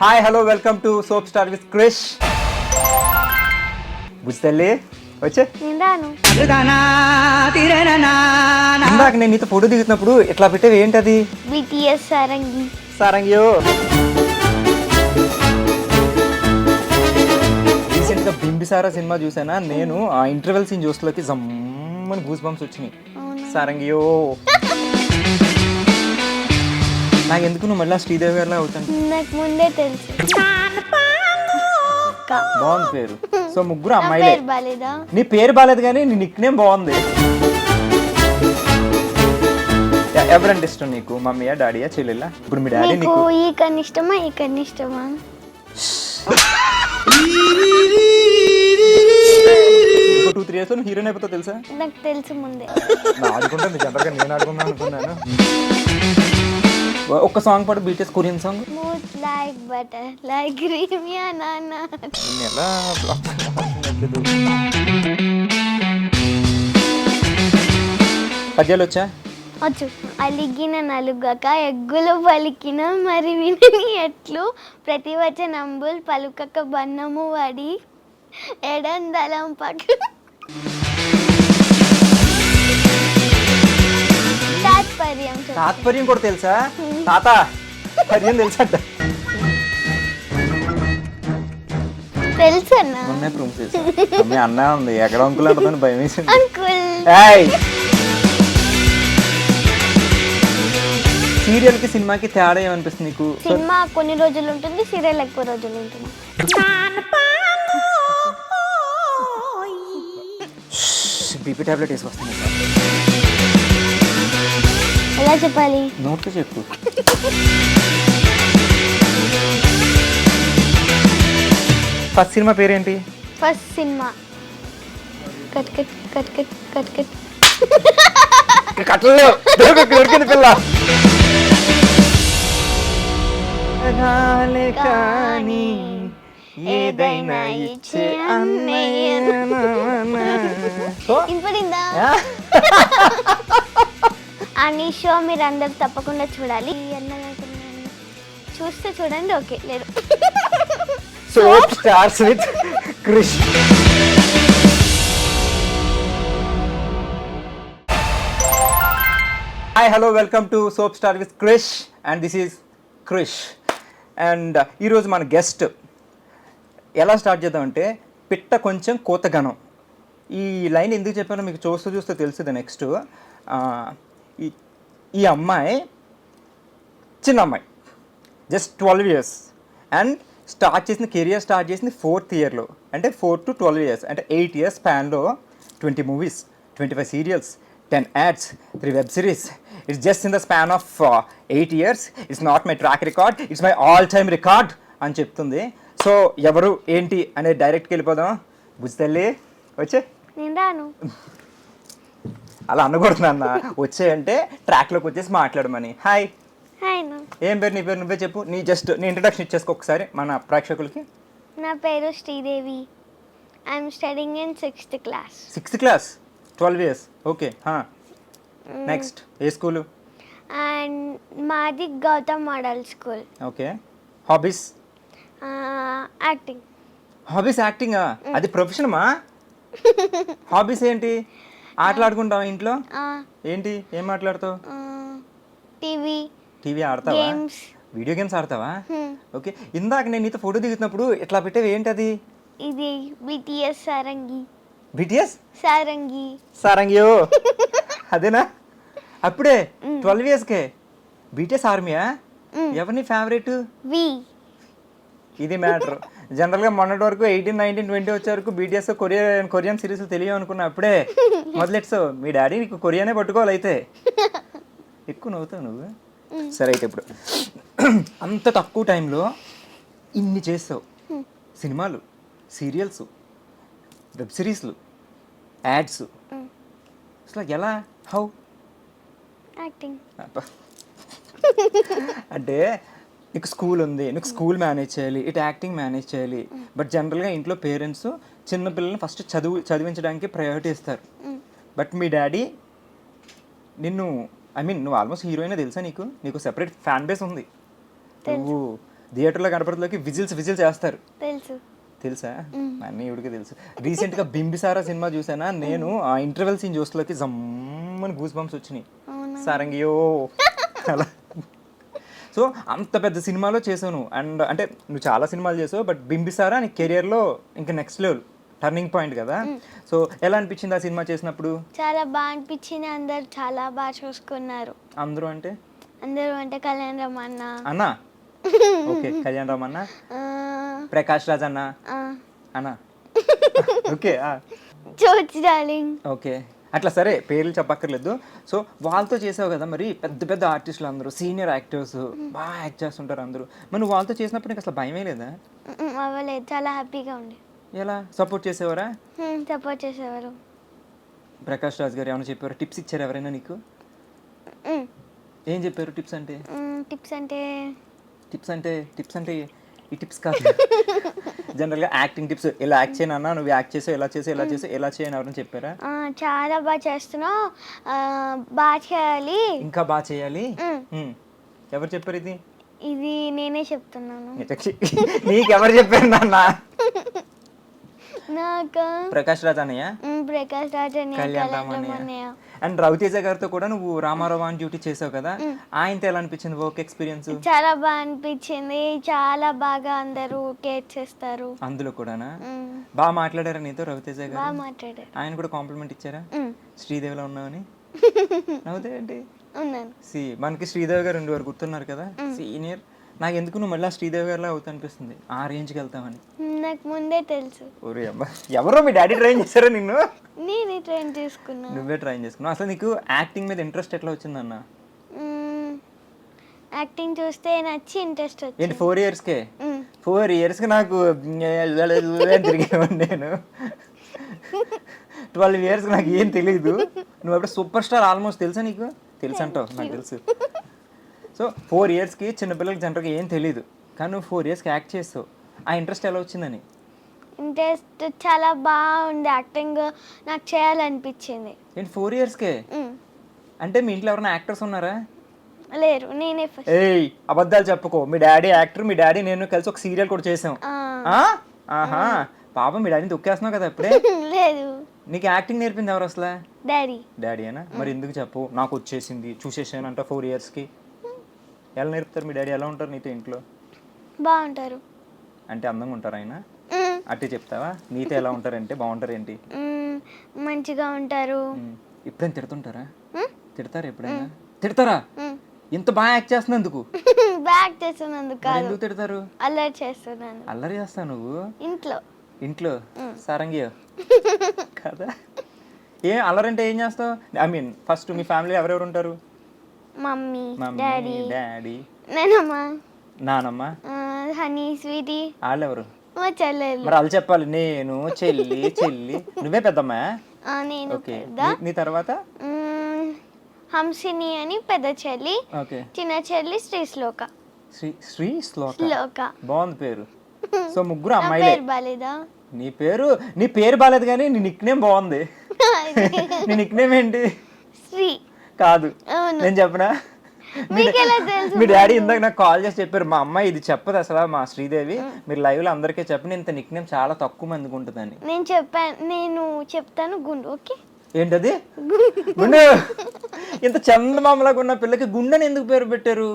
Hi hello welcome to soap star with Krish. బుజ్జల్లి వచ్చే ఇందాక నేను నీతో ఫోటో దిగుతున్నప్పుడు ఇట్లా పెట్టేవి ఏంటది? BTS సారంగి. సారంగియో. రీసెంట్గా బింబిసారా సినిమా చూసానా నేను. ఆ ఇంటర్వెల్ సీన్ చూస్తలోకి జమ్మని గూస్ బంప్స్ వచ్చినాయి. సారంగియో. నాకు ఎందుకు నువ్వు మళ్ళీ శ్రీదేవి గారిలా అవుతాను. నాకు ముందే తెలుసు. బాగుంది పేరు. సో ముగ్గురు అమ్మాయిలే. బాలేదా? నీ పేరు బాలేదు కానీ నీ నిక్ నేమ్ బాగుంది. ఎవరంటే ఇష్టం నీకు? మమ్మీయా, డాడీయా, చెల్లెలా? ఇప్పుడు మీ డాడీ నీకు ఈ కన్నా ఇష్టమా ఈ కన్నా ఇష్టమా? ఇంకో 2-3 years లో హీరోయిన్ అయిపోతావు తెలుసా? నాకు తెలుసు ముందే. ఆడుకుంటుంది జనరల్గా, నేను ఆడుకుందాం అనుకున్నాను. ఒక్క సాంగ్ పాడు, BTS Korean song. Smooth like butter, like creamy banana. ఎలా పద్యాలు వచ్చా? వచ్చు. అలిగిన నలుగక ఎగ్గులు పలికిన మరి వినని ఎట్లు ప్రతి వచనంబుల్ పలుకక బన్నము వడి ఎడందలం పక్క తాత్పర్యం చెప్పు. తాత్పర్యం కూడా తెలుసా? తాత పర్యం తెలుసా? తెలుసు అన్న. మొన్నే ప్రూఫ్ చేసా. మీ అన్న ఉంది ఎక్కడ అంకుల్ అంటుందని భయం వేసింది. అంకుల్. సీరియల్ కి సినిమాకి తేడా ఏమనిపిస్తుంది నీకు? సినిమా కొన్ని రోజులు ఉంటుంది, సీరియల్ ఎక్కువ రోజులు ఉంటుంది. బీపీ టాబ్లెట్ వేసుకొస్తాను. ఎలా చెప్పాలి? నోట్తో చెప్పు. ఫస్ట్ సినిమా పేరేంటి? First cinema cut cut cut cut cut cut. కట్టలేవు, దొరికింది పిల్ల. కానీ ఏదైనా ఇచ్చే వినపడిందా? అని షో మీరు అందరు తప్పకుండా చూడాలి. చూస్తే చూడండి, ఓకే లేదు. Soap stars with Krish. Hi hello welcome to soap star with Krish and this is Krish. And ఈరోజు మన గెస్ట్ ఎలా స్టార్ట్ చేద్దామంటే, పిట్ట కొంచెం కోతగనం. ఈ లైన్ ఎందుకు చెప్పానో మీకు చూస్తూ తెలుస్తుంది. నెక్స్ట్ ఈ అమ్మాయి చిన్న అమ్మాయి, just 12 years and career start చేసింది 4th yearలో. అంటే 4 to 12 years అంటే 8 years స్పాన్లో 20 movies, 25 serials, 10 ads, 3 web series. It's just in the span of 8 years. It's not my track record, it's my all-time record అని చెప్తుంది. So ఎవరు ఏంటి అనేది డైరెక్ట్కి వెళ్ళిపోదాం. బుజ్జల్లి వచ్చే. నేను రాను. అలా అనకూడదు అన్న. వచ్చేయంటే ట్రాక్లోకి వచ్చేసి మాట్లాడమని. హాయ్. హాయ్. ఏం పేరు? నీ పేరు నువ్వే చెప్పు. నీ ఇంట్రడక్షన్ ఇచ్చేసుకో ఒకసారి మన ప్రేక్షకులకి. నా పేరు Sridevi. I'm studying in 6th class. 6th class, 12 years. Okay. Next ఏ స్కూలు? అండ్ మాది Gautam model school. Okay. Hobbies? Acting. Hobbies యాక్టింగా? అది ప్రొఫెషనమా? హాబీస్ ఏంటి? ఆటలాడుకుంటావా ఇంట్లో? ఏంటి, ఏం మాట్లాడతావు? టీవీ ఆడతావా? వీడియో గేమ్స్ ఆడతావా? ఓకే. ఇందాక నేను నీతో ఫోటో దిగుతున్నప్పుడు ఇట్లా పెట్టేవి ఏంటది? ఇది BTS సారంగి. BTS సారంగి. సారంగియో. అదేనా? అప్పుడే 12 yearsకే BTS ఆర్మీయా? ఎవరిని ఫేవరెట్? ఇది మ్యాటర్. జనరల్గా మొన్నటి వరకు 18, 19, 20 వచ్చే వరకు BTS కొరియన్ సిరీస్ తెలియ అనుకున్నా. అప్పుడే మొదలెట్సావు. మీ డాడీ నీకు కొరియానే పట్టుకోవాలి అయితే. ఎక్కువ నవ్వుతావు నువ్వు. సరే అయితే ఇప్పుడు అంత తక్కువ టైంలో ఇన్ని చేస్తావు. సినిమాలు, సీరియల్స్, వెబ్ సిరీస్లు, యాడ్స్. అసలు ఎలా? హౌ? యాక్టింగ్. అంటే నీకు స్కూల్ ఉంది, నీకు స్కూల్ మేనేజ్ చేయాలి, ఇటు యాక్టింగ్ మేనేజ్ చేయాలి. బట్ జనరల్గా ఇంట్లో పేరెంట్స్ చిన్నపిల్లల్ని ఫస్ట్ చదివించడానికి ప్రయారిటీ ఇస్తారు. బట్ మీ డాడీ నిన్ను, నువ్వు ఆల్మోస్ట్ హీరోయిన్ తెలుసా? నీకు సెపరేట్ ఫ్యాన్ బేస్ ఉంది. నువ్వు థియేటర్లో కనపడలోకి విజిల్స్ వేస్తారు తెలుసు. తెలుసా? అన్నీ ఇవిడికి తెలుసు. రీసెంట్గా బింబిసారా సినిమా చూసానా నేను, ఆ ఇంటర్వెల్ సీన్ చూస్తలోకి జమ్మని గూస్ బంప్స్ వచ్చినాయి. సారంగియో అలా. సో అంత పెద్ద సినిమాలో చేసావు అండ్ అంటే నువ్వు చాలా సినిమాలు చేసావు, బట్ బింబిసారా నీ కెరియర్లో ఇంకా నెక్స్ట్ లెవెల్ టర్నింగ్ పాయింట్ కదా. సో ఎలా అనిపించింది ఆ సినిమా చేసినప్పుడు? చాలా బాగా అనిపించింది. అందరు చాలా బాగా చూసుకున్నారు. అందరూ అంటే కళ్యాణ్ రామ్ అన్న, అన్నా ఓకే, కళ్యాణ్ రామ్ అన్న, ప్రకాష్ రాజ్ అన్న అన్నా ఓకే, చోచి డార్లింగ్ ఓకే, అట్లా సరే పేర్లు చెప్పక్కర్లేదు. సో వాళ్ళతో చేసావు కదా, మరి పెద్ద పెద్ద ఆర్టిస్టులు అందరూ సీనియర్ యాక్టర్స్ బాగా యాక్ట్ చేస్తుంటారు అందరూ, మరి నువ్వు వాళ్ళతో చేసినప్పుడు నీకు అసలు భయమే లేదా? అవ్వలేదు, చాలా హ్యాపీగా ఉండే. ఎలా సపోర్ట్ చేసేవారా? సపోర్ట్ చేసేవారు. ప్రకాష్ రాజ్ గారు ఏమైనా చెప్పారు, టిప్స్ ఇచ్చారు ఎవరైనా నీకు? ఏం చెప్పారు టిప్స్ అంటే? టిప్స్ అంటే ఈ టిప్స్ కాదు, జనరల్గా యాక్టింగ్ టిప్స్, ఇలా యాక్ట్ చేయనన్నా, నువ్వు యాక్ట్ చేసావు, ఇలా చేసావు, ఇలా చేసావు, ఎలా చేయని ఎవరైనా చెప్పారా? చాలా బాగా చేస్తున్నావు, బాగా చేయాలి, ఇంకా బాగా చేయాలి. ఎవరు చెప్పారు ఇది? ఇది నేనే చెప్తున్నాను. నీకెవరు చెప్పారు నాన్న? నాకు ప్రకాష్ రాజ్ అన్నయ్య, ప్రకాష్ రాజ్ అన్నయ్య, కళ్యాణ్ రామ్ అన్నయ్య అండ్ రవితేజ గారితో కూడా నువ్వు రామారావు అని డ్యూటీ చేసావు కదా, ఆయనతో ఎలా అనిపించింది వర్క్ ఎక్స్పీరియన్స్? చాలా బాగా అనిపించింది. చాలా బాగా అందరూ కేర్ చేస్తారు. అందులో కూడానా? బాగా మాట్లాడారా నీతో రవితేజ గారు? బాగా మాట్లాడారు. ఆయన కూడా కాంప్లిమెంట్ ఇచ్చారా శ్రీదేవిలో ఉన్నావని? నవ్వుతాయండి. ఉన్నాను. మనకి శ్రీదేవి గారు ఉండేవారు గుర్తున్నారు కదా, సీనియర్. నాకు ఎందుకు నువ్వు మళ్ళీ శ్రీదేవి గారిలా అవుతా అనిపిస్తుంది, ఆ రేంజ్కి వెళ్తామని. నాకు ముందే తెలుసు. ఓరే అమ్మ, ఎవరో మీ డాడీ ట్రైన్ చేశారా నిన్ను? నేనే ట్రైన్ చేసుకున్నా. నువ్వే ట్రైన్ చేసుకున్నావు. అసలు నీకు యాక్టింగ్ మీద ఇంట్రెస్ట్ ఎట్లా వచ్చిందన్న? యాక్టింగ్ చూస్తే నచ్చి ఇంట్రెస్ట్ వచ్చింది. ఏంటి 4 ఇయర్స్కే? 4 ఇయర్స్కి నాకు తిరిగేవాడిని నేను. 12 ఇయర్స్కి నాకు ఏం తెలీదు. నువ్వు అప్పుడు సూపర్ స్టార్ ఆల్మోస్ట్ తెలుసా నీకు? తెలుసు అంటావు, నాకు తెలుసు. సో 4 ఇయర్స్కి చిన్నపిల్లలకి జనరల్గా ఏం తెలీదు, కానీ నువ్వు 4 ఇయర్స్కి యాక్ట్ చేస్తావు. ఆ ఇంట్రెస్ట్ ఎలా వచ్చిందని? ఇంట్రెస్ట్ చాలా బాగుంది, యాక్టింగ్ నాకు చేయాలనిపించింది. ఏంటి 4 ఇయర్స్కే? అంటే మీ ఇంట్లో ఎవరైనా యాక్టర్స్ ఉన్నారా? లేరు, నేనే ఫస్ట్. ఏయ్ అబద్ధాలు చెప్పుకో, మీ డాడీ యాక్టర్, మీ డాడీ నేను కలిసి ఒక సీరియల్ కూడా చేసాం. ఆహా పాపం, మీ డాడీని తొక్కేస్తున్నావు కదా అప్పుడే. లేదు, నీకు యాక్టింగ్ నేర్పింది ఎవరు అసలు? డాడీ అయినా మరి ఎందుకు చెప్పు, నాకు వచ్చేసింది చూసేసాను అంట 4 ఇయర్స్కి. ఎలా నేర్పుతారు మీ డాడీ? ఎలా ఉంటారు నీతో ఇంట్లో? బాగుంటారు. అంటే అందంగా ఉంటారు ఆయన? అట్టే చెప్తావా? నీతో ఎలా ఉంటారంటే బాగుంటారు ఏంటి? మంచిగా ఉంటారు. ఎప్పుడైనా తిడుతుంటారా? తిడతారా ఎప్పుడైనా? తిడతారా? ఇంత బాగా యాక్ట్ చేస్తున్నందుకు? బ్యాక్ చేస్తున్నందుకు కాదు. ఎందుకు తిడతారు? అల్లరి చేస్తున్నాను. అల్లరి చేస్తావు నువ్వు ఇంట్లో? సారంగి కదా. అల్లరంటే ఏం చేస్తావు? I mean first me family ఎవరెవరు ఉంటారు? మమ్మీ, డాడీ, నానమ్మ, హనీ, స్వీటీ. వాళ్ళెవరు? మా చెల్లెలు. మరి వాళ్ళు చెప్పాలి. నేను, చెల్లి. నువ్వే పెద్దమ్మా? నేను పెద్ద. నీ తర్వాత హంసిని అని పెద్ద చెల్లి, చిన్న చెల్లి శ్రీశ్లోక. శ్రీశ్లోక బాగుంది పేరు. సో ముగ్గురు అమ్మాయిలే. బాలేదా? నీ పేరు బాలేదు కానీ నీ నిక్ నేమ్ బాగుంది. నీ నిక్ నేమ్ ఏంటి? శ్రీ కాదు, నేను చెప్పనా? మీ డాడీ ఇందాక నాకు కాల్ చేసి చెప్పారు, మా అమ్మాయి ఇది చెప్పదు అసలు, మా శ్రీదేవి మీరు లైవ్ లో అందరికీ చెప్పండి, ఇంత నిక్ నేమ్ చాలా తక్కువ మందికి ఉంటుందని. నేను చెప్తాను గుండు. ఓకే, ఏంటది? గుండు. ఇంత చందమామలాగా ఉన్న పిల్లకి గుండెని ఎందుకు పేరు పెట్టారు?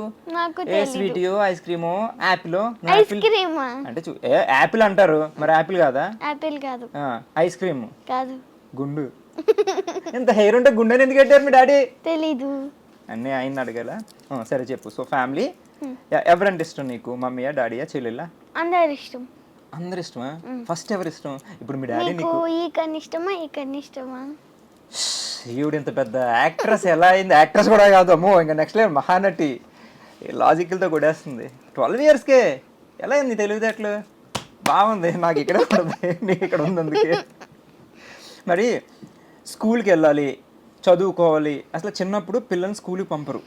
ఏ స్వీటియో, ఐస్ క్రీమో, యాపిల్ అంటే యాపిల్ అంటారు, మరి యాపిల్ కాదా? యాపిల్ కాదు. ఐస్ క్రీమ్ కాదు, గుండు. ఇంత హెయిర్ ఉంటే గుండెని ఎందుకు పెట్టారు మీ డాడీ? తెలీదు. అన్నీ ఆయన అడగాల. సరే చెప్పు. సో ఫ్యామిలీ ఎవరంటే ఇష్టం నీకు? మమ్మీయా, డాడీయా, చెల్లెలా? అందరు ఇష్టం. అందరు ఇష్టమా? ఫస్ట్ ఎవరు ఇష్టం? ఇప్పుడు మీ డాడీ నీకు ఇష్టమా? ఈవిడ ఇంత పెద్ద యాక్ట్రెస్ ఎలా అయింది? యాక్ట్రెస్ కూడా కాదు, అమ్మో ఇంకా నెక్స్ట్ లెవెల్ మహానటి. లాజికల్తో కొడేస్తుంది. 12 ఇయర్స్కే ఎలా అయింది తెలివితేటలు? బాగుంది. నాకు ఇక్కడ ఉంటుంది, నీకు ఇక్కడ ఉంది. అందుకే మరి స్కూల్కి వెళ్ళాలి, చదువుకోవాలి. అసలు చిన్నప్పుడు పిల్లల్ని స్కూల్కి పంపరు.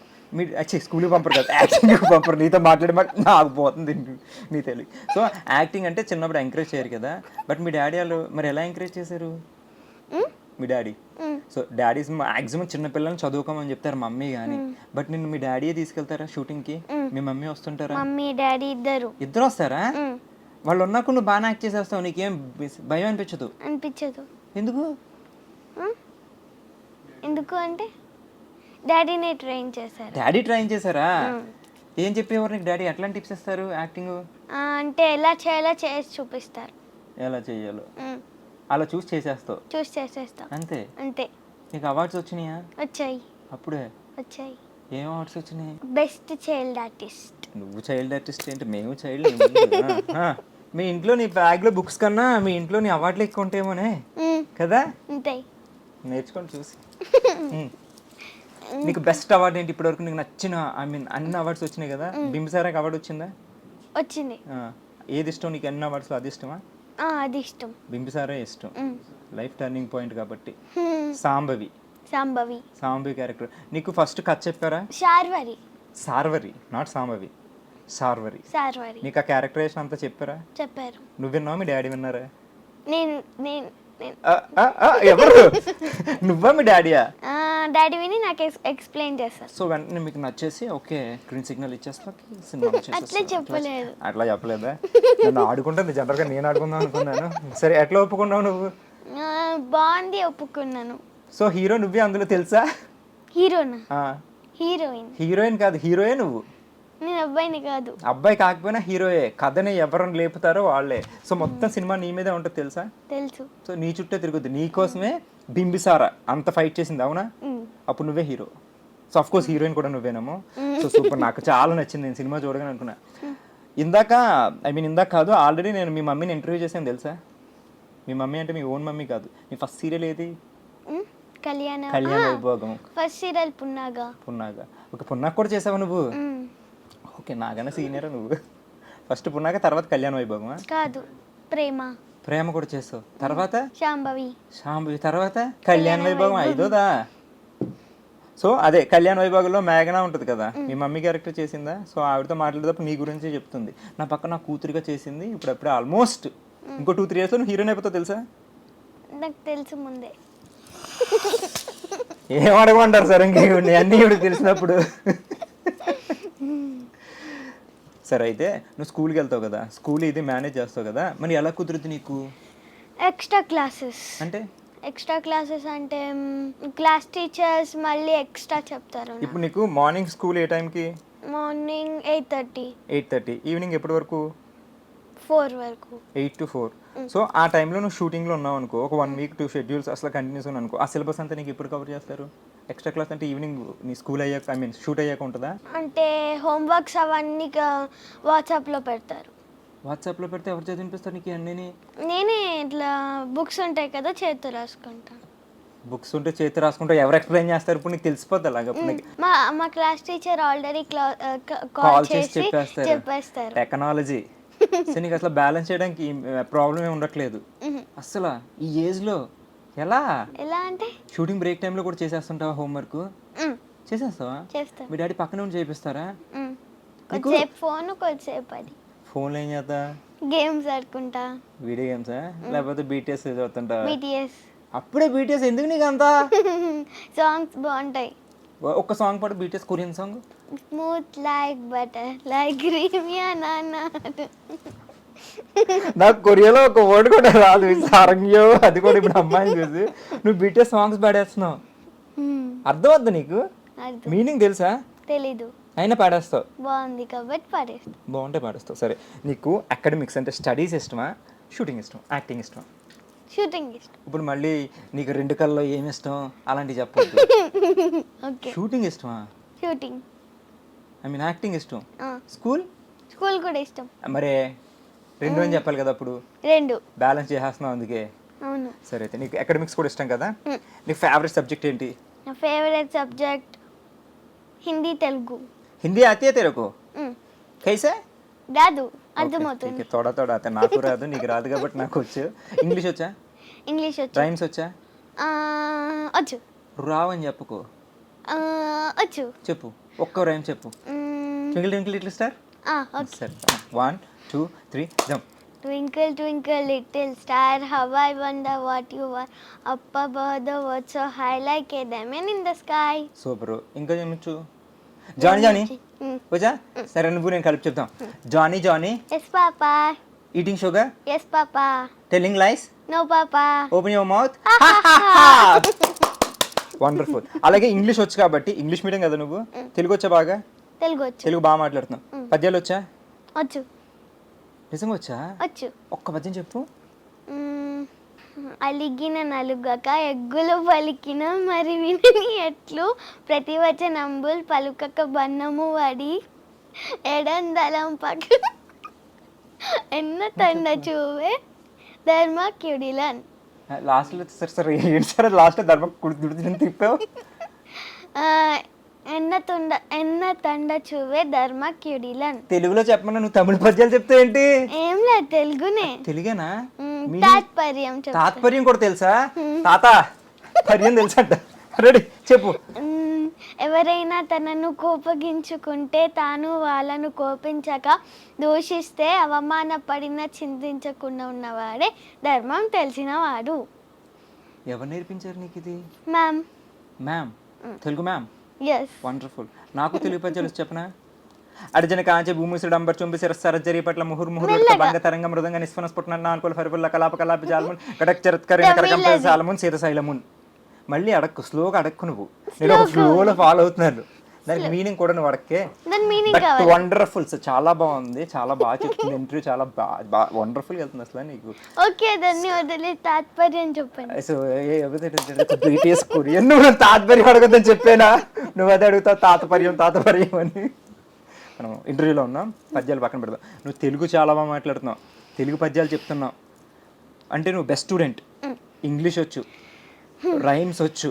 స్కూల్కి పంపరు కదా, యాక్టింగ్కి పంపరు. నీతో మాట్లాడి నాకు పోతుంది నీ తెలివి. సో యాక్టింగ్ అంటే చిన్నప్పుడు ఎంకరేజ్ చేయరు కదా, బట్ మీ డాడీ వాళ్ళు మరి ఎలా ఎంకరేజ్ చేశారు? మీ డాడీ. సో డాడీస్ మాక్సిమం చిన్న పిల్లల్ని చదువుకోమని చెప్తారు మమ్మీ కానీ, బట్ నిన్ను మీ డాడీ తీసుకెళ్తారా షూటింగ్కి? మీ మమ్మీ వస్తుంటారా? మమ్మీ డాడీ ఇద్దరు వస్తారా? వాళ్ళు ఉన్నాక నువ్వు బాగా యాక్ట్ చేసేస్తావు, నీకేం భయం అనిపించదు? అనిపించదు. ఎందుకు? ఎందుకు అంటే డాడీనే ట్రైన్ చేశారు. డాడీ ట్రైన్ చేశారా? ఏం చెప్పేవారు నీకు డాడీ? ఎట్లాంటి టిప్స్ ఇస్తారు యాక్టింగ్ అంటే ఎలా చేయాలో చేసి చూపిస్తారు. ఎలా చేయాలో అలా చూసి చేసేస్తావు? చూసి చేసేస్తాం అంతే. అంతే. నీకు అవార్డ్స్ వచ్చినాయా? వచ్చాయి. అప్పుడే వచ్చాయి. ఏం అవార్డ్స్ వచ్చినాయి? Best child artist. నువ్వు చైల్డ్ ఆర్టిస్ట్ ఏంటి? మేము చైల్డ్. మీ ఇంట్లో నీ బ్యాగ్లో బుక్స్ కన్నా మీ ఇంట్లో నీ అవార్డులు ఎక్కువ ఉంటాయేమోనే కదా? ఉంటాయి. నేర్చుకొని చూసి. నీకు బెస్ట్ అవార్డు ఏంటి ఇప్పటివరకు? నీకు నచ్చిన అన్ని అవార్డ్స్ వచ్చినాయి కదా, బింబిసారాకి అవార్డు వచ్చిందా? వచ్చింది. ఏది ఇష్టం నీకు? అన్ని అవార్డ్స్లో అది ఇష్టమా? అది ఇష్టం. బింబిసారే ఇష్టం, లైఫ్ టర్నింగ్ పాయింట్ కాబట్టి. సాంబవి. సాంబవి క్యారెక్టర్ నీకు ఫస్ట్ కథ చెప్పారా? సార్వరి, నాట్ సాంబవి, సార్వరి. నీకు ఆ క్యారెక్టరైజేషన్ అంతా చెప్పారా? చెప్పారు. నువ్వు విన్నావా? మీ డాడీ విన్నారా? నేను ఎవరు? నువ్వా మీ డాడీయా? డాడీ విని నాకు ఎక్స్ప్లెయిన్ చేస్తారు. సో వెంటనే మీకు నచ్చేసి ఓకే గ్రీన్ సిగ్నల్ ఇచ్చేస్తా సినిమా. అట్లా చెప్పలేదు. అట్లా చెప్పలేదా? నన్ను ఆడుకుంటుంది జనరల్గా, నేను ఆడుకుందాం అనుకున్నాను. సరే ఎట్లా ఒప్పుకున్నావు నువ్వు? బాగుంది, ఒప్పుకున్నాను. సో హీరో నువ్వే అందులో తెలుసా? హీరోయిన్ కాదు, హీరోయే నువ్వు. నేను అబ్బాయిని కాదు. అబ్బాయి కాకపోయినా హీరోయే. కథని ఎవరిని లేపుతారో వాళ్ళే. సో మొత్తం సినిమా నీ మీదే ఉంటుంది తెలుసా? తెలుసు. సో నీ చుట్టే తిరుగుద్ది. నీ కోసమే బింబిసారా అంత ఫైట్ చేసింది, అవునా? అప్పుడు నువ్వే hero. So of course heroine కూడా నువ్వేనేమో. సో సూపర్, నాకు చాలా నచ్చింది నేను సినిమా చూడగానే అనుకున్నా. ఇందాక కాదు, ఆల్రెడీ నేను మీ మమ్మీని ఇంటర్వ్యూ చేశాను తెలుసా? మీ మమ్మీ అంటే మీ ఓన్ మమ్మీ కాదు. మీ ఫస్ట్ సీరియల్ ఏది? కళ్యాణ Vaibhogam. First serial Punnaga. Okay, పున్నాగ కూడా చేసావా నువ్వు? ఓకే, నాకన్నా సీనియర్ నువ్వు. ఫస్ట్ పున్నాక, తర్వాత కళ్యాణ వైభోగమా? కాదు, ప్రేమ కూడా చేస్తావు. తర్వాత శాంభవి, తర్వాత కళ్యాణ వైభోగం ఐదోదా? సో అదే కళ్యాణ వైభోగంలో మేఘనా ఉంటుంది కదా, మీ మమ్మీ క్యారెక్టర్ చేసిందా? సో ఆవిడతో మాట్లాడేటప్పుడు నీ గురించి చెప్తుంది. నా పక్కన నా కూతురిగా చేసింది. ఇప్పుడు ఆల్మోస్ట్ ఇంకో 2-3 years నువ్వు హీరోయిన్ అయిపోతావు తెలుసా? నాకు తెలుసు ముందే. ఏం అడగమంటారు సార్ ఇంక అన్నీ ఇవి తెలిసినప్పుడు? సరే అయితే నువ్వు స్కూల్కి వెళ్తావు కదా, స్కూల్ ఇది మేనేజ్ చేస్తావు కదా, మరి ఎలా కుదురుతుంది నీకు? ఎక్స్ట్రా క్లాసెస్ అంటే క్లాస్ టీచర్స్ మళ్ళీ ఎక్స్ట్రా చెప్తారు. ఇప్పుడు నీకు మార్నింగ్ స్కూల్ ఏ టైంకి? మార్నింగ్ 8:30. ఈవినింగ్ ఎప్పటి వరకు? 4 వరకు. 8 to 4. సో ఆ టైంలో నువ్వు షూటింగ్లో ఉన్నావు అనుకో, ఒక 1 week 2 schedules అసలు కంటిన్యూస్ అనుకో, ఆ సిలబస్ అంతా నీకు ఎప్పుడు కవర్ చేస్తారు? ఎక్స్ట్రా క్లాస్ అంటే ఈవినింగ్ నీ స్కూల్ అయ్యాక, షూట్ అయ్యాక ఉంటుందా? అంటే హోంవర్క్స్ అవన్నీ వాట్సాప్లో పెడతారు. వాట్సాప్లో పెడితే ఎవరు చదివినిపిస్తారు నీకు అన్నీ? నేనే ఇట్లా బుక్స్ ఉంటాయి కదా, చేతితో రాసుకుంటాను. బుక్స్ ఉంటే చేతి రాసుకుంటా, ఎవరు ఎక్స్ప్లెయిన్ చేస్తారు? ఇప్పుడు నీకు తెలిసిపోద్ది అలాగా. మా క్లాస్ టీచర్ ఆల్రెడీ కాల్ చేసి చెప్పేస్తారు. టెక్నాలజీ. సో నీకు అసలు బ్యాలెన్స్ చేయడానికి ప్రాబ్లం ఏమి ఉండట్లేదు అసలు ఈ ఏజ్లో. ఎలా అంటే షూటింగ్ బ్రేక్ టైంలో కూడా చేసేస్తుంటావా హోంవర్క్? చేసేస్తావా? మీ డాడీ పక్కన ఉండి చేపిస్తారా? ఫోన్లో ఏం చేస్తా? గేమ్స్ ఆడుకుంటా. వీడియో గేమ్సా లేకపోతే బీటీఎస్ చదువుతుంటా? బీటీఎస్. అప్పుడే బీటీఎస్ ఎందుకు నీకు అంతా? సాంగ్స్ బాగుంటాయి. ఒక్క సాంగ్ పాడు, BTS Korean song. Smooth like butter like cream yeah నానా. నాకు కొరియాలో ఒక వర్డ్ కూడా రాదు, సారంగ్యో. అది కూడా ఇప్పుడు అమ్మాయిని చూసి నువ్వు బీటీఎస్ సాంగ్స్ పాడేస్తున్నావు. అర్థమవుద్దా నీకు? మీనింగ్ తెలుసా? తెలీదు, అయినా పాడేస్తావు. బాగుంది కాబట్టి పాడేస్తావు. బాగుంటే పాడేస్తావు. సరే, నీకు అకాడమిక్స్ అంటే స్టడీస్ ఇష్టమా, షూటింగ్ ఇష్టం, యాక్టింగ్ ఇష్టం? షూటింగ్ ఇష్టం. ఇప్పుడు మళ్ళీ నీకు 2 కళ్ళలో ఏమి ఇష్టం అలాంటివి చెప్పొద్దు. షూటింగ్ ఇష్టమా? షూటింగ్. యాక్టింగ్ ఇష్టం. స్కూల్ కూడా ఇష్టం. మరి 2 అని చెప్పాలి కదా, అప్పుడు 2 బ్యాలెన్స్ చేసేస్తున్నావు అందుకే. అవును. సరే అయితే నీకు అకాడమిక్స్ కూడా ఇష్టం కదా, నీ ఫేవరెట్ సబ్జెక్ట్ ఏంటి? నా ఫేవరెట్ సబ్జెక్ట్ హిందీ, తెలుగు. హిందీ ఆती है तेरे को? कैसे? రాదు, అర్థమవుతుంది. తోడా అయితే నాకు రాదు, నీకు రాదు కాబట్టి నాకు వచ్చు. ఇంగ్లీష్ వచ్చా? ఇంగ్లీష్ వచ్చు. రైమ్స్ వచ్చా? వచ్చు. రావని చెప్పుకో. వచ్చు. చెప్పు, ఒక్క రైమ్ చెప్పు. Twinkle twinkle little star. Okay. సరే, 1 2 3 jump. Twinkle, twinkle, little star, how I wonder what you are. Up above the world so high like a diamond in the sky. Super. ఇంకా ఏమొచ్చు? జానీ జానీ వచ్చా? సరే నువ్వు నేను కలిపి చెప్తాం. Johnny Johnny Yes, Papa. Eating sugar, Yes, Papa. Telling lies, No, Papa. Open your mouth. Wonderful. అలాగే English వచ్చు కాబట్టి, ఇంగ్లీష్ మీడియం కదా నువ్వు, తెలుగు వచ్చా బాగా? తెలుగు వచ్చు. తెలుగు బాగా మాట్లాడుతున్నావు. పద్యాలు వచ్చా? వచ్చు. నిజంగా వచ్చా? వచ్చు. ఒక్క పద్యం చెప్పు. అలిగిన నలుగక ఎగ్గులు పలికిన మరి వినని ఎట్లు ప్రతివచనంబుల్ పలుకక బన్నము వడి ఎడందలం పక్క ఎన్న తండ చూవే ధర్మక్యుడిలన్. లాస్ట్లో సరే సరే ఏంటి సరే లాస్ట్లో ధర్మ కుడి తిప్పావు. ఎన్న తండ చూవే ధర్మక్యుడిలన్. తెలుగులో చెప్పమన్నా నువ్వు తమిళ పద్యాలు చెప్తావు ఏంటి? ఏం లేదు, తెలుగునే. తెలుగేనా? తాత్పర్యం తాత్పర్యం కూడా తెలుసా? తాత పర్యం తెలుసంట. రెడీ చెప్పు. ఎవరైనా తనను కోపగించుకుంటే తాను వాళ్ళను కోపించక దూషిస్తే అవమానపడిన చింతించకుండా ఉన్నవాడే ధర్మం తెలిసినవాడు. ఎవరు నేర్పించారు నీకు ఇది? Ma'am. Ma'am Telugu ma'am. Yes. Wonderful. నాకు తెలుగు పద్యాలు చెప్పనా? అర్జున కాంచ భూమిసుడు అంబర్ చుంబి శిరస్సరజ్జరి పట్ల ముహుర్ ముహుర్ భంగ తరంగ మృదంగ నిస్ఫన స్ఫుటన నాన్కుల ఫరిపుల్ల కలాప కలాప జాలమున్ కడక్ చరత్కరిన కరకం సాలమున్ సీతశైలమున్. మళ్ళీ అడక్కు, స్లోగా అడక్కు. నువ్వు నేను ఒక ఫ్లోలో ఫాలో అవుతున్నాను. దానికి మీనింగ్ కూడా నువ్వు అడక్కే. But wonderful. చాలా బాగుంది, చాలా బాగా చెప్తుంది. ఇంటర్వ్యూ చాలా బాగా వండర్ఫుల్ వెళ్తుంది అసలు నీకు. ఓకే, దాన్ని వదిలే తాత్పర్యం చెప్పండి. సో బ్రిటిష్ కొరియన్ నువ్వు తాత్పర్యం అడగద్దని చెప్పేనా? నువ్వు అదే అడుగుతావు తాతపర్యం అని. మనం ఇంటర్వ్యూలో ఉన్నాం, పద్యాలు పక్కన పెడతాం. నువ్వు తెలుగు చాలా బాగా మాట్లాడుతున్నావు, తెలుగు పద్యాలు చెప్తున్నావు అంటే నువ్వు బెస్ట్ స్టూడెంట్. ఇంగ్లీష్ వచ్చు, రైమ్స్ వచ్చు,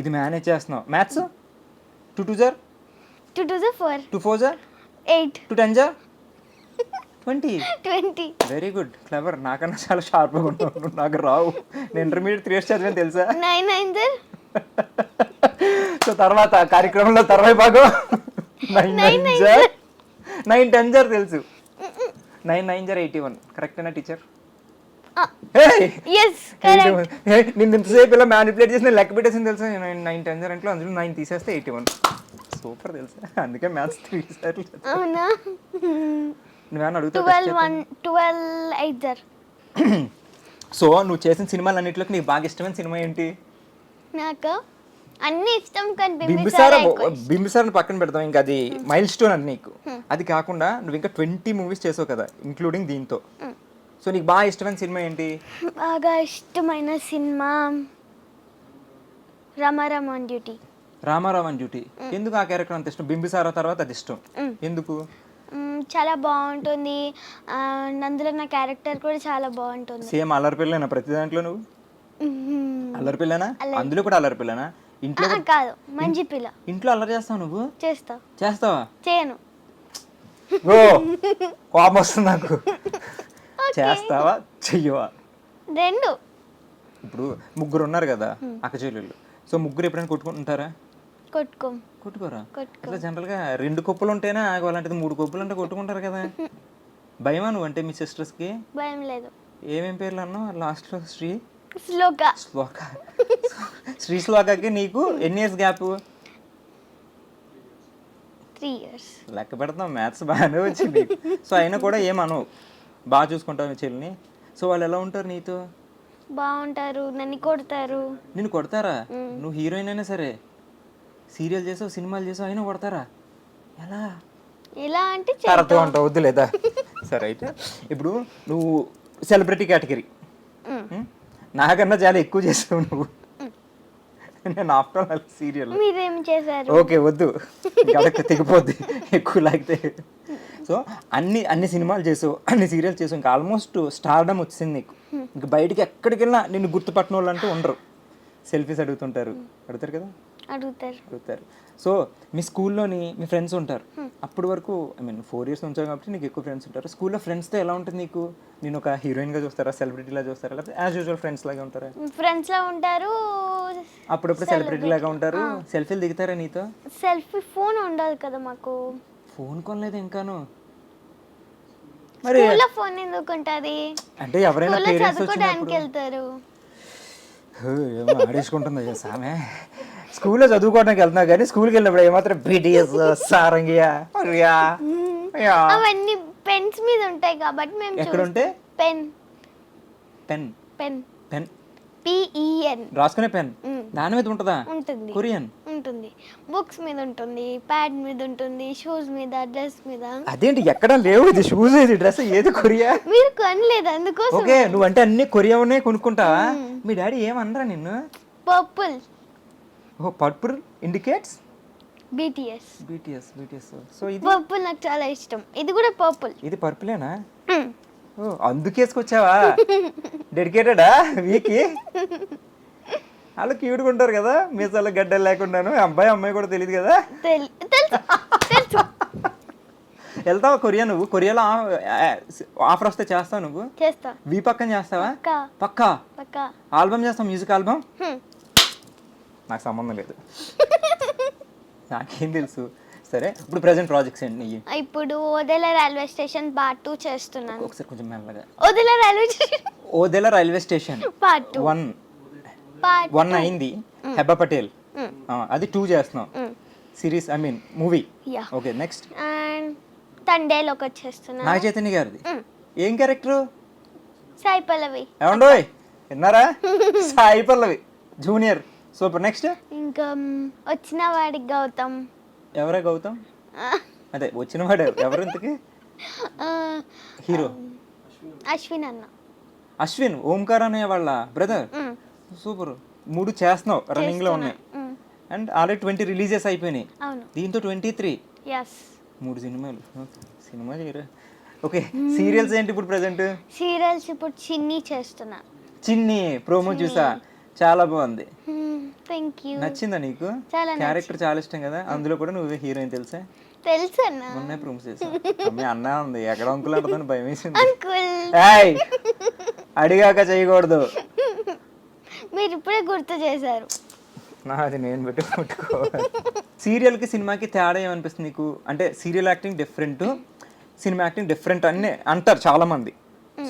ఇది మేనేజ్ చేస్తున్నావు. మ్యాథ్స్ 2 2 జార్ 2 2 జార్ 4 2 4 జార్ 8 2 10 జార్ 20. 20. Very good, clever. నాకన్నా చాలా షార్ప్గా ఉన్నావు. నాకు రావు. నేను ఇంటర్మీడియట్ 3 years చదివాను తెలుసా? 9 9 జార్. సో తర్వాత కార్యక్రమంలో తర్వాత భాగం 9 9 జార్ 9 10 జార్ తెలుసు. 9 9 జార్ 81. కరెక్టేనా టీచర్? నేను ఇంతసేపు ఇలా మ్యానిపులేట్ చేసి లెక్క పెట్టేసింది తెలుసా? 9 10 జార్ అంటే అందులో 9 తీసేస్తే 81. సూపర్ తెలుసా? అందుకే మ్యాథ్స్ 3 సార్లు. అవునా? నువ్వేమన్నా అడుగుతావు? 12 8 జార్. సో నువ్వు చేసిన సినిమాలు అన్నింటిలోకి నీకు బాగా ఇష్టమైన సినిమా ఏంటి? నాకు అన్ని ఇష్టం, కానీ బింబిసార్ పక్కన పెడతాం. ఇంకా అది మైల్ స్టోన్ అని నీకు. అది కాకుండా నువ్వు ఇంకా 20 మూవీస్ చేసావు కదా, ఇంక్లూడింగ్ దీంతో. సో నీకు బాగా ఇష్టమైన సినిమా ఏంటి? బాగా ఇష్టమైన cinema Ramarao on duty. Ramarao on duty. ఎందుకు ఆ క్యారెక్టర్ అంత ఇష్టం? బింబిసార తర్వాత అది ఇష్టం ఎందుకు? చాలా బాగుంటుంది. అందులో నా క్యారెక్టర్ కూడా చాలా బాగుంటుంది. సేమ్ అల్లరి పిల్లనా ప్రతి దాంట్లో? నువ్వు అల్లరి పిల్లనా? అందులో కూడా అల్లరి పిల్లనా? ఇంట్లో కాదు, మంచి పిల్ల. ఇంట్లో అల్లరి చేస్తావు నువ్వు? చేస్తావా? చేయను. ఓ కోపం వస్తుంది నాకు. చేస్తావా చెయ్యవా? రెండు. ఇప్పుడు ముగ్గురు ఉన్నారు కదా అక్క చెల్లెళ్ళు. సో ముగ్గురు ఎప్పుడైనా కొట్టుకుంటుంటారా? కొట్టుకోరా? అట్లా జనరల్గా 2 కొప్పులు ఉంటేనే అలాంటిది 3 కొప్పులు అంటే కొట్టుకుంటారు కదా. భయమా నువ్వు అంటే మీ సిస్టర్స్కి? భయం లేదు. ఏమేం పేర్లు అన్నావు లాస్ట్లో? శ్లోక. శ్లోకకి నీకు ఎన్ని ఇయర్స్ గ్యాప్? 3 years. లెక్క పెడతాం, మ్యాథ్స్ బాగానే వచ్చింది. సో అయినా కూడా ఏమనవు, బాగా చూసుకుంటావు చెల్లిని. సో వాళ్ళు ఎలా ఉంటారు నీతో? బాగుంటారు. నన్ను కొడతారు. నిన్ను కొడతారా? నువ్వు హీరోయిన్ అయినా సరే, సీరియల్ చేసావు, సినిమాలు చేసావు, అయినా కొడతారా? ఎలా అంటే కరెక్ట్గా ఉంటావు, వద్దు లేదా? సరే అయితే ఇప్పుడు నువ్వు సెలబ్రిటీ కేటగిరీ, నాకన్నా చాలా ఎక్కువ చేసావు నువ్వు. నేను ఆఫ్టర్ ఆల్ సీరియల్. మీరేం చేశారు? ఓకే వద్దు, గడక తెగిపోద్ది ఎక్కువ లాగితే. సో అన్ని సినిమాలు చేసావు, అన్ని సీరియల్ చేసావు, ఇంకా ఆల్మోస్ట్ స్టార్డమ్ వచ్చింది నీకు. ఇంకా బయటికి ఎక్కడికి వెళ్ళినా నిన్ను గుర్తుపట్టిన వాళ్ళు అంటూ ఉండరు. సెల్ఫీస్ అడుగుతుంటారు కదా? అడుగుతారు. సో మీ స్కూల్లోని మీ ఫ్రెండ్స్ ఉంటారు. అప్పటి వరకు 4 years ఉంచావు కాబట్టి నీకు ఎక్కువ ఫ్రెండ్స్ ఉంటారు. స్కూల్లో ఫ్రెండ్స్తో ఎలా ఉంటుంది నీకు? నేను ఒక హీరోయిన్గా చూస్తారా, సెలబ్రిటీలా చూస్తారా, లేకపోతే యాజ్ యూజువల్ ఫ్రెండ్స్ లాగా ఉంటారా? ఫ్రెండ్స్ లా ఉంటారు, అప్పుడప్పుడు సెలబ్రిటీ లాగా ఉంటారు. సెల్ఫీలు దిగుతారా నీతో? సెల్ఫీ ఫోన్ ఉండదు కదా మాకు. ఫోన్ కొనలేదు ఇంకాను? మరి స్కూల్లో ఫోన్ ఎందుకు ఉంటది? అంటే ఎవరైనా స్కూల్లో పేరెంట్స్ చదువుకోవడానికి వచ్చినప్పుడు వెళ్తారు. ఏమో ఆడేసుకుంటుంది ఆమె. స్కూల్లో చదువుకోవడానికి వెళ్తున్నా కానీ స్కూల్కి వెళ్ళినప్పుడు ఏమాత్రం బీటీఎస్ సారంగియా అవన్నీ పెన్స్ మీద ఉంటాయి కాబట్టి మేము ఎక్కడ ఉంటే pen pen pen pen PEN రాసుకునే పెన్ దాని మీద ఉంటుందా? ఉంటుంది కొరియన్ ఉంటుంది. బుక్స్ మీద ఉంటుంది, ప్యాడ్ మీద ఉంటుంది, షూస్ మీద, డ్రెస్ మీద. అదేంటి ఎక్కడ లేవు? ఇది షూస్, ఇది డ్రెస్, ఏది కొరియా? మీరు కొనలేదు అందుకోసం. ఓకే, నువ్వంటే అన్ని కొరియా ఉన్నాయి కొనుక్కుంటావా? మీ డాడీ ఏమనరా నిన్ను? Purple. Oh purple indicates BTS. BTS. So ఇది పర్పుల్ నాకు చాలా ఇష్టం. ఇది కూడా పర్పుల్. ఇది పర్పులేనా? ఓ అందుకేసుకొచ్చావా? డెడికేటెడా వీకి? వాళ్ళు క్యూట్గా ఉంటారు కదా, మీసాల గడ్డలు లేకుండాను. అబ్బాయి అమ్మాయి కూడా తెలియదు కదా. తెలుసు. వెళ్తావా కొరియా? నువ్వు కొరియాలో ఆఫర్ వస్తే చేస్తావు నువ్వు? చేస్తా. వీ పక్కన చేస్తావా? పక్కా. ఆల్బమ్ చేస్తావు, మ్యూజిక్ ఆల్బమ్? నాకు సంబంధం లేదు. నాకేం తెలుసు. సరే, ఇప్పుడు ప్రెసెంట్ ప్రాజెక్ట్స్ ఏంటి నీవి? ఇప్పుడు ఓదెల రైల్వే స్టేషన్ పార్ట్ 2 చేస్తున్నాను. ఒకసారి కొంచెం మెల్లగా. ఓదెల రైల్వే స్టేషన్ పార్ట్ 1 అయింది. హెబ్బా పటేల్ అది 2 చేస్తున్నాం. Series I mean movie. Okay, next and Thandel ఒకటి చేస్తున్నాను. నాగ చైతన్య గారిది ఏం క్యారెక్టర్? సాయి పల్లవి. ఏమండోయ్ విన్నారా? Sai Pallavi junior. Super. Next ఇంకా వచ్చిన వాడికి గౌతమ్. ఎవరా గౌతమ్? అదే వచ్చిన వాడు ఎవరు ఇంతకి? హీరో అశ్విన్ అన్న. అశ్విన్, ఓంకార్ అనే వాళ్ళ బ్రదర్. సూపర్. 3 చేస్తున్నావు, రన్నింగ్ లో ఉన్నాయి. అండ్ ఆల్రెడీ 20 రిలీజెస్ అయిపోయినాయి. దీంతో 23. 3 సినిమా చేయరు. ఓకే, సీరియల్స్ ఏంటి ఇప్పుడు ప్రెసెంట్? సీరియల్స్ ఇప్పుడు చిన్ని చేస్తున్నా. చిన్ని ప్రోమో చూసా, చాలా బాగుంది. Thank you. నచ్చిందా నీకు? క్యారెక్టర్ చాలా ఇష్టం కదా, అందులో కూడా నువ్వే హీరోయిన్ తెలుసా? తెలుసు అన్న. మొన్నే ప్రూవ్ చేసావు. మీ అన్న ఉంది ఎక్కడ అంకుల్ అంటుందని భయం వేసింది. అంకుల్ అడిగాక చేయకూడదు. మీరు ఇప్పుడే గుర్తు చేశారు. నాది నేను పెట్టుకోవాలి. సీరియల్కి సినిమాకి తేడా ఏమనిపిస్తుంది నీకు? అంటే serial acting different, cinema acting different అని అంటారు చాలా మంది.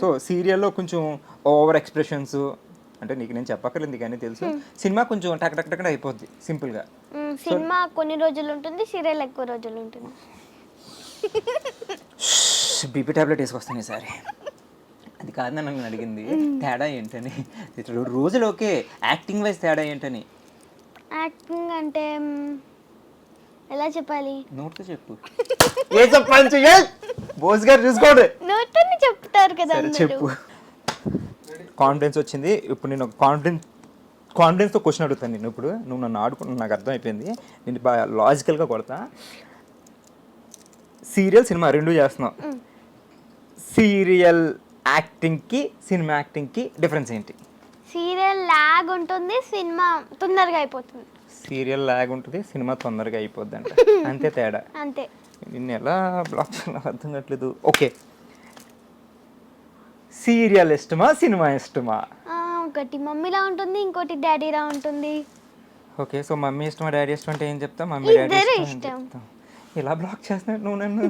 సో సీరియల్లో కొంచెం ఓవర్ ఎక్స్ప్రెషన్స్, అంటే నీకు నేను చెప్పక్కర్లేదు కానీ తెలుసు. సినిమా కొంచెం టక్ టక్ టక్ అయిపోద్ది సింపుల్గా. సినిమా కొన్ని రోజులు ఉంటుంది, సీరియల్ ఎక్కువ రోజులు ఉంటుంది. బీపీ టాబ్లెట్ వేసుకొస్తాను ఈసారి. అది కాదు నన్ను అడిగింది తేడా ఏంటని. రోజులు ఓకే, యాక్టింగ్ వైజ్ తేడా ఏంటని. యాక్టింగ్ అంటే ఎలా చెప్పాలి? నోట్తో చెప్పు. ఏ చెప్పాలి? బోస్ గారు చూసుకోండి. నోట్తోనే చెప్తారు కదా. చెప్పు. కాన్ఫిడెన్స్ వచ్చింది. ఇప్పుడు నేను కాన్ఫిడెన్స్తో క్వశ్చన్ అడుగుతాను నేను. ఇప్పుడు నువ్వు నన్ను ఆడుకుంటున్నా, నాకు అర్థమైపోయింది. నేను బాగా లాజికల్గా కొడతా. సీరియల్ సినిమా 2 చేస్తున్నావు. సీరియల్ యాక్టింగ్కి సినిమా యాక్టింగ్కి డిఫరెన్స్ ఏంటి? సీరియల్ లాగ్ ఉంటుంది, సినిమా తొందరగా అయిపోతుంది. సీరియల్ లాగ్ ఉంటుంది, సినిమా తొందరగా అయిపోద్ది అంట. అంతే తేడా. అంతే. నిన్ను ఎలా బ్లాక్ చేయాలో అర్థం కావట్లేదు. ఓకే, సీరియల్ ఇష్టమా సినిమా ఇష్టమా? ఒకటి మమ్మీలా ఉంటుంది, ఇంకోటి డాడీలా ఉంటుంది. ఓకే, సో మమ్మీ ఇష్టమా డాడీ ఇష్టం అంటే ఏం చెప్తా? మమ్మీ డాడీ ఇష్టం. ఇలా బ్లాక్ చేస్తున్నాడు నువ్వు నన్ను.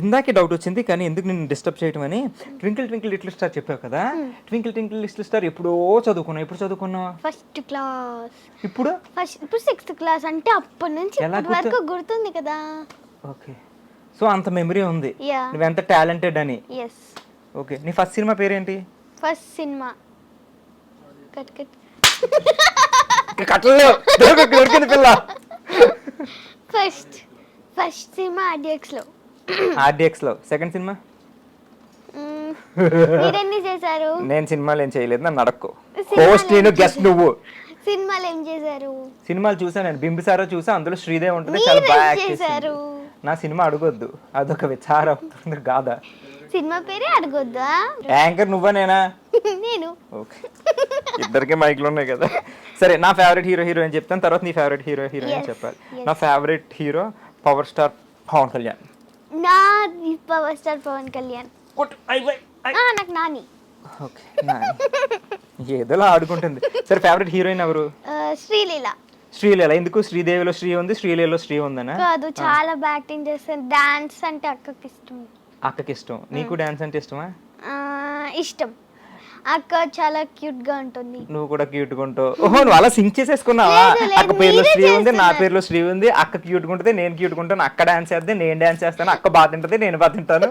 ఇందాకే డౌట్ వచ్చింది కానీ ఎందుకు నేను డిస్టర్బ్ చేయటం అని. ట్వింకిల్ ట్వింకిల్ లిటిల్ స్టార్ చెప్పావు కదా, ట్వింకిల్ ట్వింకిల్ లిటిల్ స్టార్ ఎప్పుడో చదువుకున్నావు. ఎప్పుడు చదువుకున్నావు? First class. ఇప్పుడు 6th క్లాస్ అంటే అప్పటి నుంచి ఇప్పటి వరకు గుర్తుంది కదా. ఓకే, సో అంత మెమరీ ఉంది నువ్వు ఎంత టాలెంటెడ్ అని. ఎస్. ఓకే, నీ ఫస్ట్ సినిమా పేరేంటి? ఫస్ట్ సినిమా కట్టలేవు దొరికింది పిల్ల. ఫస్ట్ సినిమా ఆర్డిఎక్స్ లో. సెకండ్ సినిమా మీరెన్ని చేశారు? నేను సినిమాలు ఏం చేయలేదు, నన్ను అడక్కు. హోస్ట్ నేను, గెస్ట్ నువ్వు. సినిమాలు ఏం చేశారు? సినిమాలు చూసా నేను. బింబిసారా చూసా, అందులో శ్రీదేవి ఉంటుంది, చాలా బాగా యాక్ట్ చేశారు. నా సినిమా అడగొద్దు, అదొక విచారం అవుతుంది కాదా. సినిమా పేరే అడగొద్దా? యాంకర్ నువ్వా నేనా? నేను. ఓకే, ఇద్దరికి మైక్లు ఉన్నాయి కదా. సరే, నా ఫేవరెట్ హీరో అని చెప్తాను, తర్వాత నీ ఫేవరెట్ హీరోయిన్ చెప్పాలి. నా favourite hero power star Pawan Kalyan. నా పవర్ స్టార్ పవన్ కళ్యాణ్. నాకు నాని. ఓకే, ఏదోలా ఆడుకుంటుంది. సరే, ఫేవరెట్ హీరోయిన్ ఎవరు? శ్రీలీల. ఎందుకు? శ్రీదేవిలో శ్రీ ఉంది, శ్రీలీలలో శ్రీ ఉందనా? కాదు, చాలా యాక్టింగ్ చేస్తాను. డాన్స్ అంటే అక్కకి ఇష్టం. అక్కకి ఇష్టం, నీకు డాన్స్ అంటే ఇష్టమా? ఇష్టం. అక్క చాలా క్యూట్ గా ఉంటుంది. నువ్వు కూడా క్యూట్గా ఉంటావు. ఓహో, నువ్వు అలా సింక్ చేసేసుకున్నావా? అక్క పేరులో శ్రీ ఉంది, నా పేరులో శ్రీ ఉంది. అక్క క్యూట్గా ఉంటుంది, నేను క్యూట్గా ఉంటాను. అక్క డాన్స్ చేస్తే నేను డాన్స్ చేస్తాను. అక్క బాగా తింటుంది, నేను బాగా తింటాను.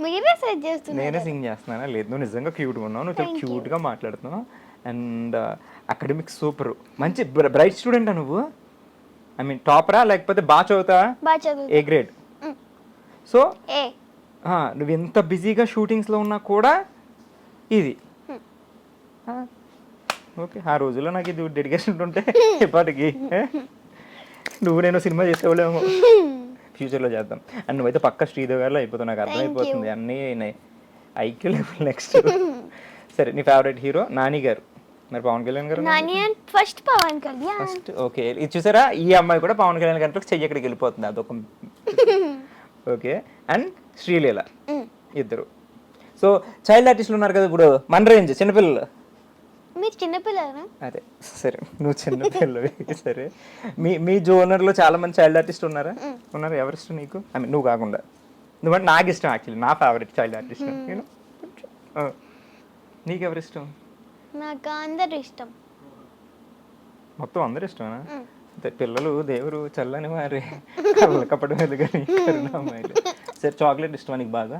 మీరే సెట్ చేస్తున్నారు. నేనే సింగ్ చేస్తున్నానా? లేదు, నువ్వు నిజంగా క్యూట్గా ఉన్నావు, నువ్వు చాలా క్యూట్గా మాట్లాడుతున్నావు. అండ్ అకాడమిక్ సూపర్, మంచి బ్రైట్ స్టూడెంటా నువ్వు? ఐ మీన్ టాపరా లేకపోతే బాగా చదువుతావా? బాగా చదువు. A grade. సో ఏ నువ్వు ఎంత బిజీగా షూటింగ్స్లో ఉన్నా కూడా ఇది ఓకే. ఆ రోజుల్లో నాకు ఇది డెడికేషన్ ఉంటే ఇప్పటికి నువ్వు నేను సినిమా చేసేవాళ్ళేమో. ఫ్యూచర్లో చేద్దాం. అండ్ నువ్వైతే పక్క శ్రీదేవి గారిలో అయిపోతావు, నాకు అర్థమైపోతుంది. అన్నీ ఐక్యూ లెవెల్ నెక్స్ట్. సరే, నీ ఫేవరెట్ హీరో నాని గారు, మరి పవన్ కళ్యాణ్ గారు? Nani and first Pawan Kalyan. First okay. ఇది చూసారా, ఈ అమ్మాయి కూడా పవన్ కళ్యాణ్ గారితో చెయ్యి ఎక్కడికి వెళ్ళిపోతుంది, అదొక ఓకే. అండ్ శ్రీలీల, ఇద్దరు. సో చైల్డ్ ఆర్టిస్టులు ఉన్నారు కదా ఇప్పుడు మన రేంజ్ చిన్నపిల్లలు. మీరు చిన్నపిల్లలు? అదే సరే, నువ్వు చిన్నపిల్లవి. సరే, మీ జోనర్లో చాలా మంది చైల్డ్ ఆర్టిస్ట్ ఉన్నారా? ఉన్నారు. ఎవరు ఇష్టం నీకు? ఐ మీన్ నువ్వు కాకుండా. నువ్వంటే నాకు ఇష్టం, యాక్చువల్లీ నా ఫేవరెట్ చైల్డ్ ఆర్టిస్ట్. నేను నీకు ఎవరు ఇష్టం? నాకు అందరు ఇష్టం. మొత్తం అందరు ఇష్టమేనా? అంటే పిల్లలు దేవుడు చల్లని వారి కప్పడం లేదు కానీ కరుణామయులు. సరే, చాక్లెట్ ఇష్టమా నీకు బాగా?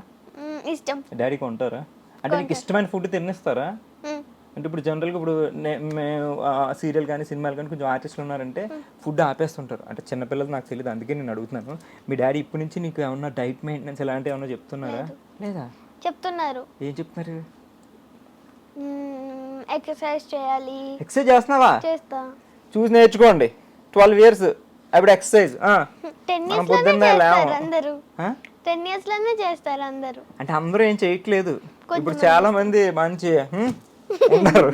ఇష్టం. డాడీ కొంటారా? అంటే నీకు ఇష్టమైన ఫుడ్ తినేస్తారా? అంటే ఇప్పుడు జనరల్గా ఇప్పుడు మేము సీరియల్ కానీ సినిమాలు కానీ కొంచెం ఆర్టిస్టులు ఉన్నారంటే ఫుడ్ ఆపేస్తుంటారు. అంటే చిన్నపిల్లలు నాకు తెలియదు, అందుకే నేను అడుగుతున్నాను. మీ డాడీ ఇప్పటి నుంచి నీకు ఏమన్నా డైట్ మెయింటెనెన్స్ ఇలాంటివి ఏమన్నా చెప్తున్నారా? లేదా? చెప్తున్నారు. ఏం చెప్తున్నారు? ఎక్సర్సైజ్ చేయాలి. ఎక్సర్సైజ్ చేస్తున్నావా? చేస్తా. చూసి నేర్చుకోండి. 12 years అప్పుడు ఎక్సర్సైజ్. 10 years లోనే చేస్తారు అందరూ. 10 years లోనే చేస్తారు అందరూ. అంటే అందరూ ఏం చేయట్లేదు, ఇప్పుడు చాలా మంది మంచి ఉన్నారు.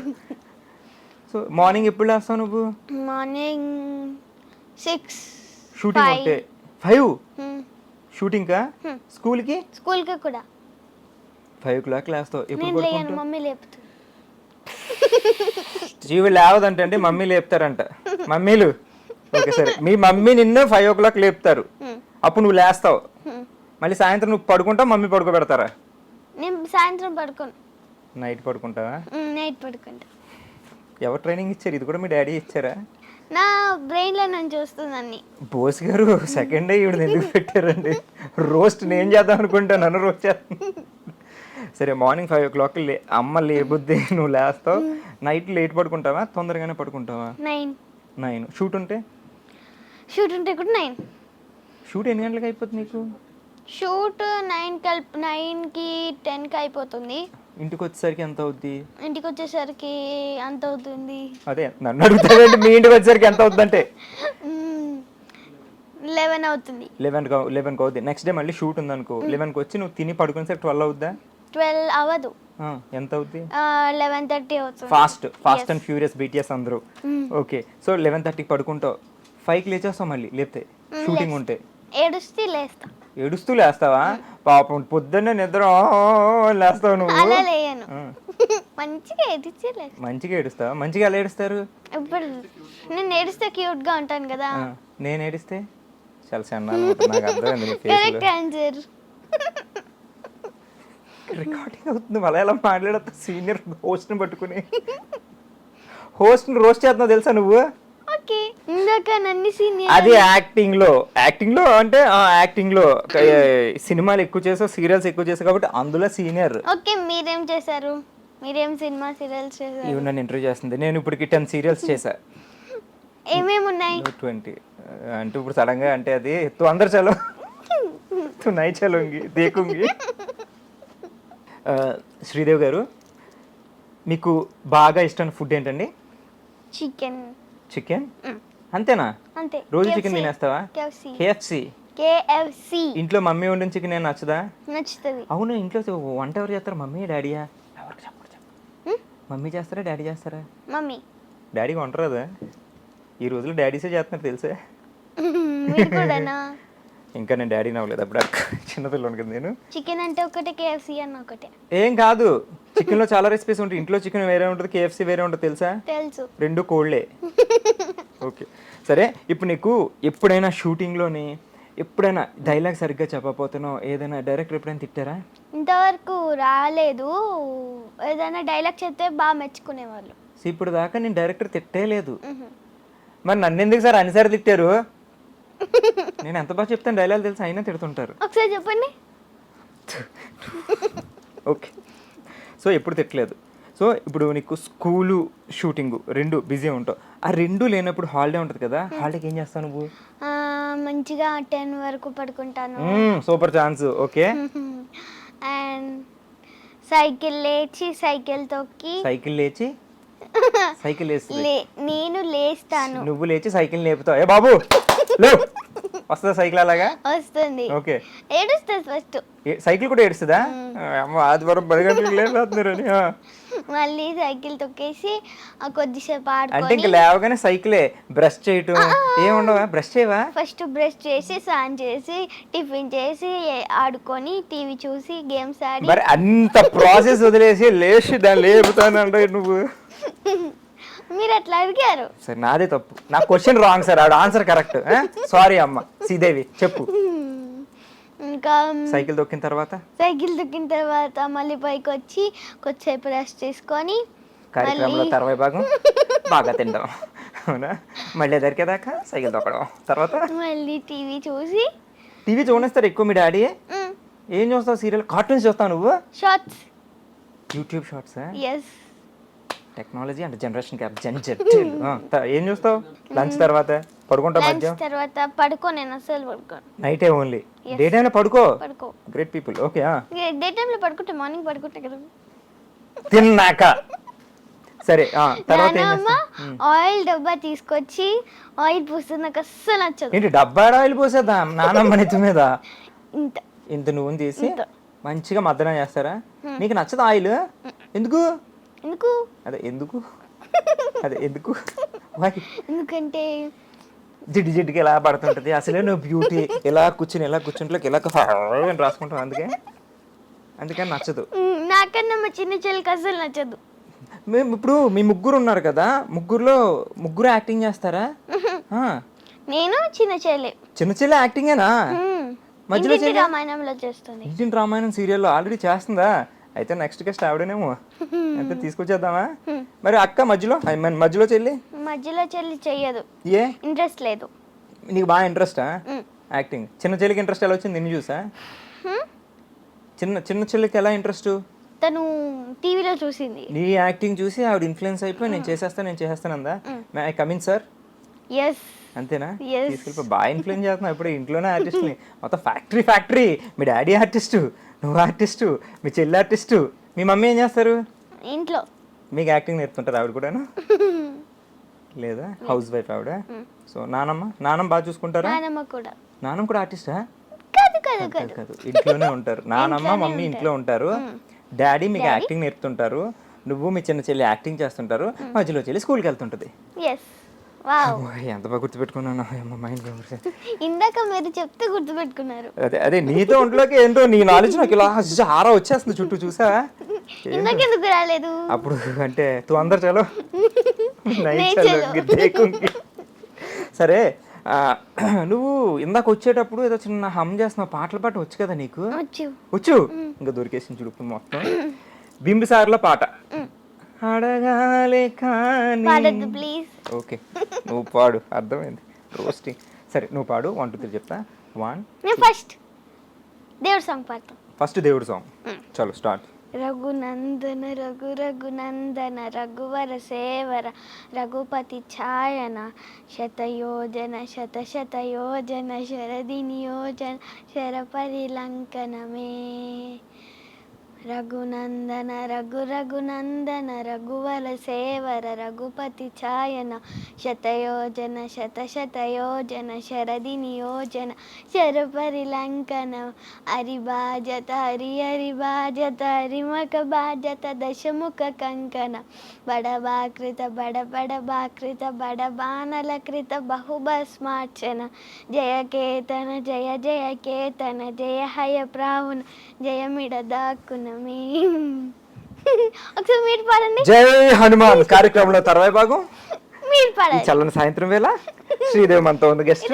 సో మార్నింగ్ ఎప్పుడు లేస్తావు నువ్వు? మార్నింగ్ 6. షూటింగ్ ఉంటే 5 షూటింగ్కా? స్కూల్కి కూడా 5 o'clock లేస్తావు. ఎప్పుడు పడుకుంటావు? మమ్మీ లేపుతుంది. జీవి లేవదంటే అంటే మమ్మీ లేపుతారంట. మమ్మీలు ఓకే సరే, మీ మమ్మీ నిన్ను 5 o'clock లేపుతారు, అప్పుడు నువ్వు లేస్తావు. మళ్ళీ సాయంత్రం నువ్వు పడుకుంటావు, మమ్మీ పడుకోబెడతారా? నేను సాయంత్రం పడుకోను. నైట్ పడుకుంటావా? నైట్ పడుకుంటా. ఎవరు ట్రైనింగ్ ఇచ్చారు? ఇది కూడా మీ డాడీ ఇచ్చారా? నా బ్రెయిన్ లో నేను చూస్తుందని. బోస్ గారు సెకండ్ డే ఇవి ఎందుకు పెట్టారండి? రోస్ట్ నేను చేద్దాం అనుకుంటాను, నన్ను రోస్ట్ చేస్తాను. సరే, మార్నింగ్ 5 o'clock అమ్మ లేబుద్ది, నువ్వు లేస్తావు. నైట్ లేట్ పడుకుంటావా తొందరగానే పడుకుంటావా? 9. షూట్ ఉంటే కూడా 9. షూట్ ఎన్ని గంటలకు అయిపోతుంది నీకు? షూట్ 9కి 10కి అయిపోతుంది. ఇంటికి వచ్చేసరికి ఎంత అవుద్ది? ఇంటికి వచ్చేసరికి అంత అవుతుంది. అదే నన్ను అడుగుతావేంటి, మీ ఇంటికి వచ్చేసరికి ఎంత అవుద్ది అంటే? 11 అవుతుంది. 11కి అవుద్ది. నెక్స్ట్ డే మళ్ళీ షూట్ ఉందనుకో, 11కి వచ్చి నువ్వు తిని పడుకునేసరికి 12 అవుద్దా? 12 అవ్వదు. ఎంత అవుద్ది? 11:30 అవుతుంది. ఫాస్ట్ అండ్ ఫ్యూరియస్ BTS అందరూ. ఓకే, సో 11:30కి పడుకుంటావు, 5కి లేచేస్తావు మళ్ళీ లేపితే షూటింగ్ ఉంటే? ఏడుస్తూ లేస్తావా? పాపం పొద్దున్నే నిద్ర లేస్తావు నువ్వు? అలా లేయను, మంచిగా ఏడుస్తావా? మంచిగా ఎలా ఏడుస్తారు? ఇప్పుడు నేను ఏడిస్తే క్యూట్ గా ఉంటాను కదా. నేను ఏడిస్తే చాలా సన్నగా నాకు అర్థమైంది. Correct answer. రికార్డింగ్ అవుతుంది, మళ్ళీ ఎలా మాట్లాడతా? సీనియర్ హోస్ట్ని పట్టుకుని హోస్ట్ని రోస్ట్ చేస్తున్నావు తెలుసా నువ్వు? ఓకే, ఇందాక నన్ను సీనియర్. అది యాక్టింగ్ లో అంటే యాక్టింగ్ లో సినిమాలు ఎక్కువ చేసావు, సీరియల్స్ ఎక్కువ చేసావు కాబట్టి అందులో సీనియర్. ఓకే, మీరేం చేశారు? మీరేం సినిమా సీరియల్స్ చేశారు? ఇవి నన్ను ఇంటర్వ్యూ చేస్తుంది. నేను ఇప్పటికి 10 సీరియల్స్ చేశా. ఏమేమి ఉన్నాయి? 20 అంటే ఇప్పుడు సడన్ గా అంటే అది తు అందరు చలో తు నై చలోంగి దేకుంగి. శ్రీదేవి గారు, మీకు బాగా ఇష్టమైన ఫుడ్ ఏంటండి? చికెన్ అంతేనా? అంతే. రోజు చికెన్ తినేస్తావా? KFC. ఇంట్లో మమ్మీ వండిన చికెన్ ఏం నచ్చదా? నచ్చుతుంది. అవును, ఇంట్లో వంట ఎవరు చేస్తారు? మమ్మీ డాడీయా? మమ్మీ చేస్తారా డాడీ చేస్తారా? మమ్మీ. డాడీకి వంట రాదా? ఈ రోజుల్లో డాడీసే చేస్తున్నారు తెలుసా? ఇంకా నేను డాడీ నవ్వలేదు, అప్పుడు చిన్నపిల్లలు కదా నేను. చికెన్ అంటే ఒకటే, KFC అన్న ఒకటే. ఏం కాదు, చికెన్ లో చాలా రెసిపీస్ ఉంటాయి. ఇంట్లో చికెన్ వేరే ఉంటుంది, KFC వేరే ఉంటుంది తెలుసా? తెలుసు. 2 కోళ్ళే. ఓకే సరే, ఇప్పుడు నీకు ఎప్పుడైనా షూటింగ్లోని ఎప్పుడైనా డైలాగ్ సరిగ్గా చెప్పకపోతేనో ఏదైనా డైరెక్టర్ ఎప్పుడైనా తిట్టారా? ఇంతవరకు రాలేదు. ఏదైనా డైలాగ్ చెప్తే బాగా మెచ్చుకునేవాళ్ళు. ఇప్పుడు దాకా నేను డైరెక్టర్ తిట్టేలేదు. మరి నన్ను ఎందుకు సార్ అన్నిసార్లు తిట్టారు? నేను ఎంత బాగా చెప్తాను డైలాగ్ తెలుసు, అయినా తిడుతుంటారు. ఒకసారి చెప్పండి. ఓకే, సో ఎప్పుడు తిట్టలేదు. సో ఇప్పుడు నీకు స్కూలు షూటింగు రెండు బిజీ ఉంటావు. ఆ రెండు లేనప్పుడు హాలిడే ఉంటుంది కదా, హాలిడేకి ఏం చేస్తావు నువ్వు? మంచిగా 10 వరకు పడుకుంటాను. Super chance. Okay. And cycle లేచి సైకిల్ తొక్కి సైకిల్ నేను లేస్తాను. నువ్వు లేచి సైకిల్ లేపుతావు. ఏ బాబు లేవు, వస్తుందా సైకిల్ అలాగా? వస్తుంది. ఓకే. ఏడుస్తుంది ఫస్ట్. సైకిల్ కూడా ఏడుస్తుందా? ఆదివారం 10 గంటలకు లేకపోతున్నారు అని. మళ్ళీ సైకిల్ తొక్కేసి కొద్దిసేపు అంటే ఆడుకొని ఇంకా లేవగానే సైకిలే. బ్రష్ చేయటం ఏముండవా? బ్రష్ చేయవా? ఫస్ట్ బ్రష్ చేసి స్నానం చేసి టిఫిన్ చేసి ఆడుకొని టీవీ చూసి గేమ్స్ ఆడి. మరి అంత ప్రాసెస్ వదిలేసి లేచి దాన్ని లేపుతానంటే నువ్వు. మీరు అట్లా అడిగారు. సరే నాదే తప్పు, నా క్వశ్చన్ రాంగ్ సార్, ఆవిడ ఆన్సర్ కరెక్ట్. సారీ అమ్మ శ్రీదేవి, చెప్పు. ఇంకా సైకిల్ తొక్కిన తర్వాత మళ్ళీ పైకి వచ్చి కొద్దిసేపు రెస్ట్ తీసుకొని కార్యక్రమంలో తర్వాయి భాగం బాగా తింటాం, అవునా? మళ్ళీ దొరికేదాకా సైకిల్ తొక్కడం, తర్వాత మళ్ళీ టీవీ చూసి. టీవీ చూనేస్తారు ఎక్కువ మీ డాడీ? ఏం చూస్తావు? సీరియల్, కార్టూన్స్ చూస్తావు నువ్వు? Shorts, YouTube shorts. Yes. Technology అంటే జనరేషన్ గ్యాప్. ఏం చూస్తావు లంచ్ తర్వాత? పడుకుంటావు మధ్య తర్వాత? పడుకో, నేను అసలు పడుకోను. నైటే ఓన్లీ, డే టైంలో పడుకో. Great people. ఓకే. డే టైంలో పడుకుంటే మార్నింగ్ పడుకుంటా కదా తిన్నాక. సరే తర్వాత ఆయిల్ డబ్బా తీసుకొచ్చి ఆయిల్ పోస్తుంది, నాకు అస్సలు నచ్చదు. ఏంటి డబ్బా ఆయిల్ పోసేదా నానమ్మ నెత్తి మీద? ఇంత నువ్వు తీసి మంచిగా మద్దన చేస్తారా? నీకు నచ్చదు ఆయిల్? ఎందుకు? అదే ఎందుకు ఎందుకంటే జిడ్డుకి ఎలా పడుతుంటది. అసలే నువ్వు బ్యూటీ, ఇలా కూర్చుంటే ఇలా రాసుకుంటావు, అందుకని నచ్చదు. నాకన్నా మా చిన్న చెల్లికి అసలు నచ్చదు. మేము ఇప్పుడు మీ ముగ్గురు ఉన్నారు కదా, ముగ్గురు యాక్టింగ్ చేస్తారా? నేను చిన్న చెల్లి యాక్టింగేనా? మధ్యలో రామాయణంలో చేస్తుంది. ఇంటింటి రామాయణం సీరియల్లో ఆల్రెడీ చేస్తుందా? అయితే నెక్స్ట్ గెస్ట్ ఆవిడనేమో. అయితే తీసుకొచ్చేద్దామా? మరి అక్క మధ్యలో చెల్లి చెయ్యదు. ఏ ఇంట్రెస్ట్ లేదు. నీకు బాగా ఇంట్రెస్టా యాక్టింగ్? చిన్న చెల్లికి ఇంట్రెస్ట్ ఎలా వచ్చింది నిన్ను చూసా? చిన్న చెల్లికి ఎలా ఇంట్రెస్ట్? తను టీవీలో చూసింది, నీ యాక్టింగ్ చూసి ఆవిడ ఇన్ఫ్లుయెన్స్ అయిపోయి నేను చేసేస్తాను అందా? May I come in sir? Yes. అంతేనా? తీసుకెళ్ళి బాగా ఇన్ఫ్లుయెన్స్ చేస్తున్నావు. ఇప్పుడు ఇంట్లోనే ఆర్టిస్ట్ని మొత్తం ఫ్యాక్టరీ. మీ డాడీ ఆర్టిస్టు, నువ్వు ఆర్టిస్టు, మీ చెల్లి ఆర్టిస్టు, మీ మమ్మీ ఏం చేస్తారు ఇంట్లో? మీకు యాక్టింగ్ నేర్పుతుంటారు ఆవిడ కూడాను? లేదా, హౌస్ వైఫ్ ఆవిడ. సో నానమ్మ బాగా చూసుకుంటారా? నానమ్మ కూడా ఆర్టిస్టా? కాదు, ఇంట్లోనే ఉంటారు. నానమ్మ మమ్మీ ఇంట్లో ఉంటారు, డాడీ మీకు యాక్టింగ్ నేర్పుతుంటారు, నువ్వు మీ చిన్న చెల్లి యాక్టింగ్ చేస్తుంటారు, మధ్యలో చెల్లి స్కూల్కి వెళ్తుంటది. ఎంత బాగా గుర్తుపెట్టుకున్నాను. ఇందాక మీరు చెప్తే గుర్తుపెట్టుకున్నారు. అదే నీతో ఒంట్లోకి ఏంటో నీ నాలెడ్జ్ నాకు ఇలా ఆరా వచ్చేస్తుంది చుట్టూ, చూసా? ఇందాకెందుకు రాలేదు? అప్పుడు అంటే తూ అందరు చలో. సరే, నువ్వు ఇందాక వచ్చేటప్పుడు ఏదో చిన్న హమ్ చేస్తున్నావు, పాటలు పాట వచ్చు కదా నీకు? వచ్చు. ఇంకా దొరికేసి చుడుపు మొత్తం. బింబిసార్లో పాట అడగాలే కానీ. ఓకే, నువ్వు పాడు, అర్థమైంది. రోస్టింగ్. సరే నువ్వు పాడు. 1 2 3 చెప్తా. 1 ఫస్ట్ దేవుడు సాంగ్ పాడతా. ఫస్ట్ దేవుడు సాంగ్. చలో స్టార్ట్. రఘునందన రఘునందన రఘువర సేవర రఘుపతి ఛాయన శతయోజన శతయోజన శరది నియోజన శరపరిలంకనమే. రఘునందన రఘునందన రఘువర సేవర రఘుపతి ఛాయన శతయోజన శతయోజన శరది నియోజన శరపరిలంకన. హరిబాజత హరిబాజత హరిమక బాజత దశముఖ కంకణ బడబాకృత బడబడబాకృత బడబానలకృత బహుభస్మార్చన. జయకేతన జయ కేతన జయ హయ ప్రావున జయమిడ దాక్కున. ఒకసారి మీరు పాడండి. జై హనుమాన్ కార్యక్రమంలో తర్వాయి భాగం మీరు పాడండి. చల్లని సాయంత్రం వేళ శ్రీదేవి మనతో ఉంది గెస్ట్.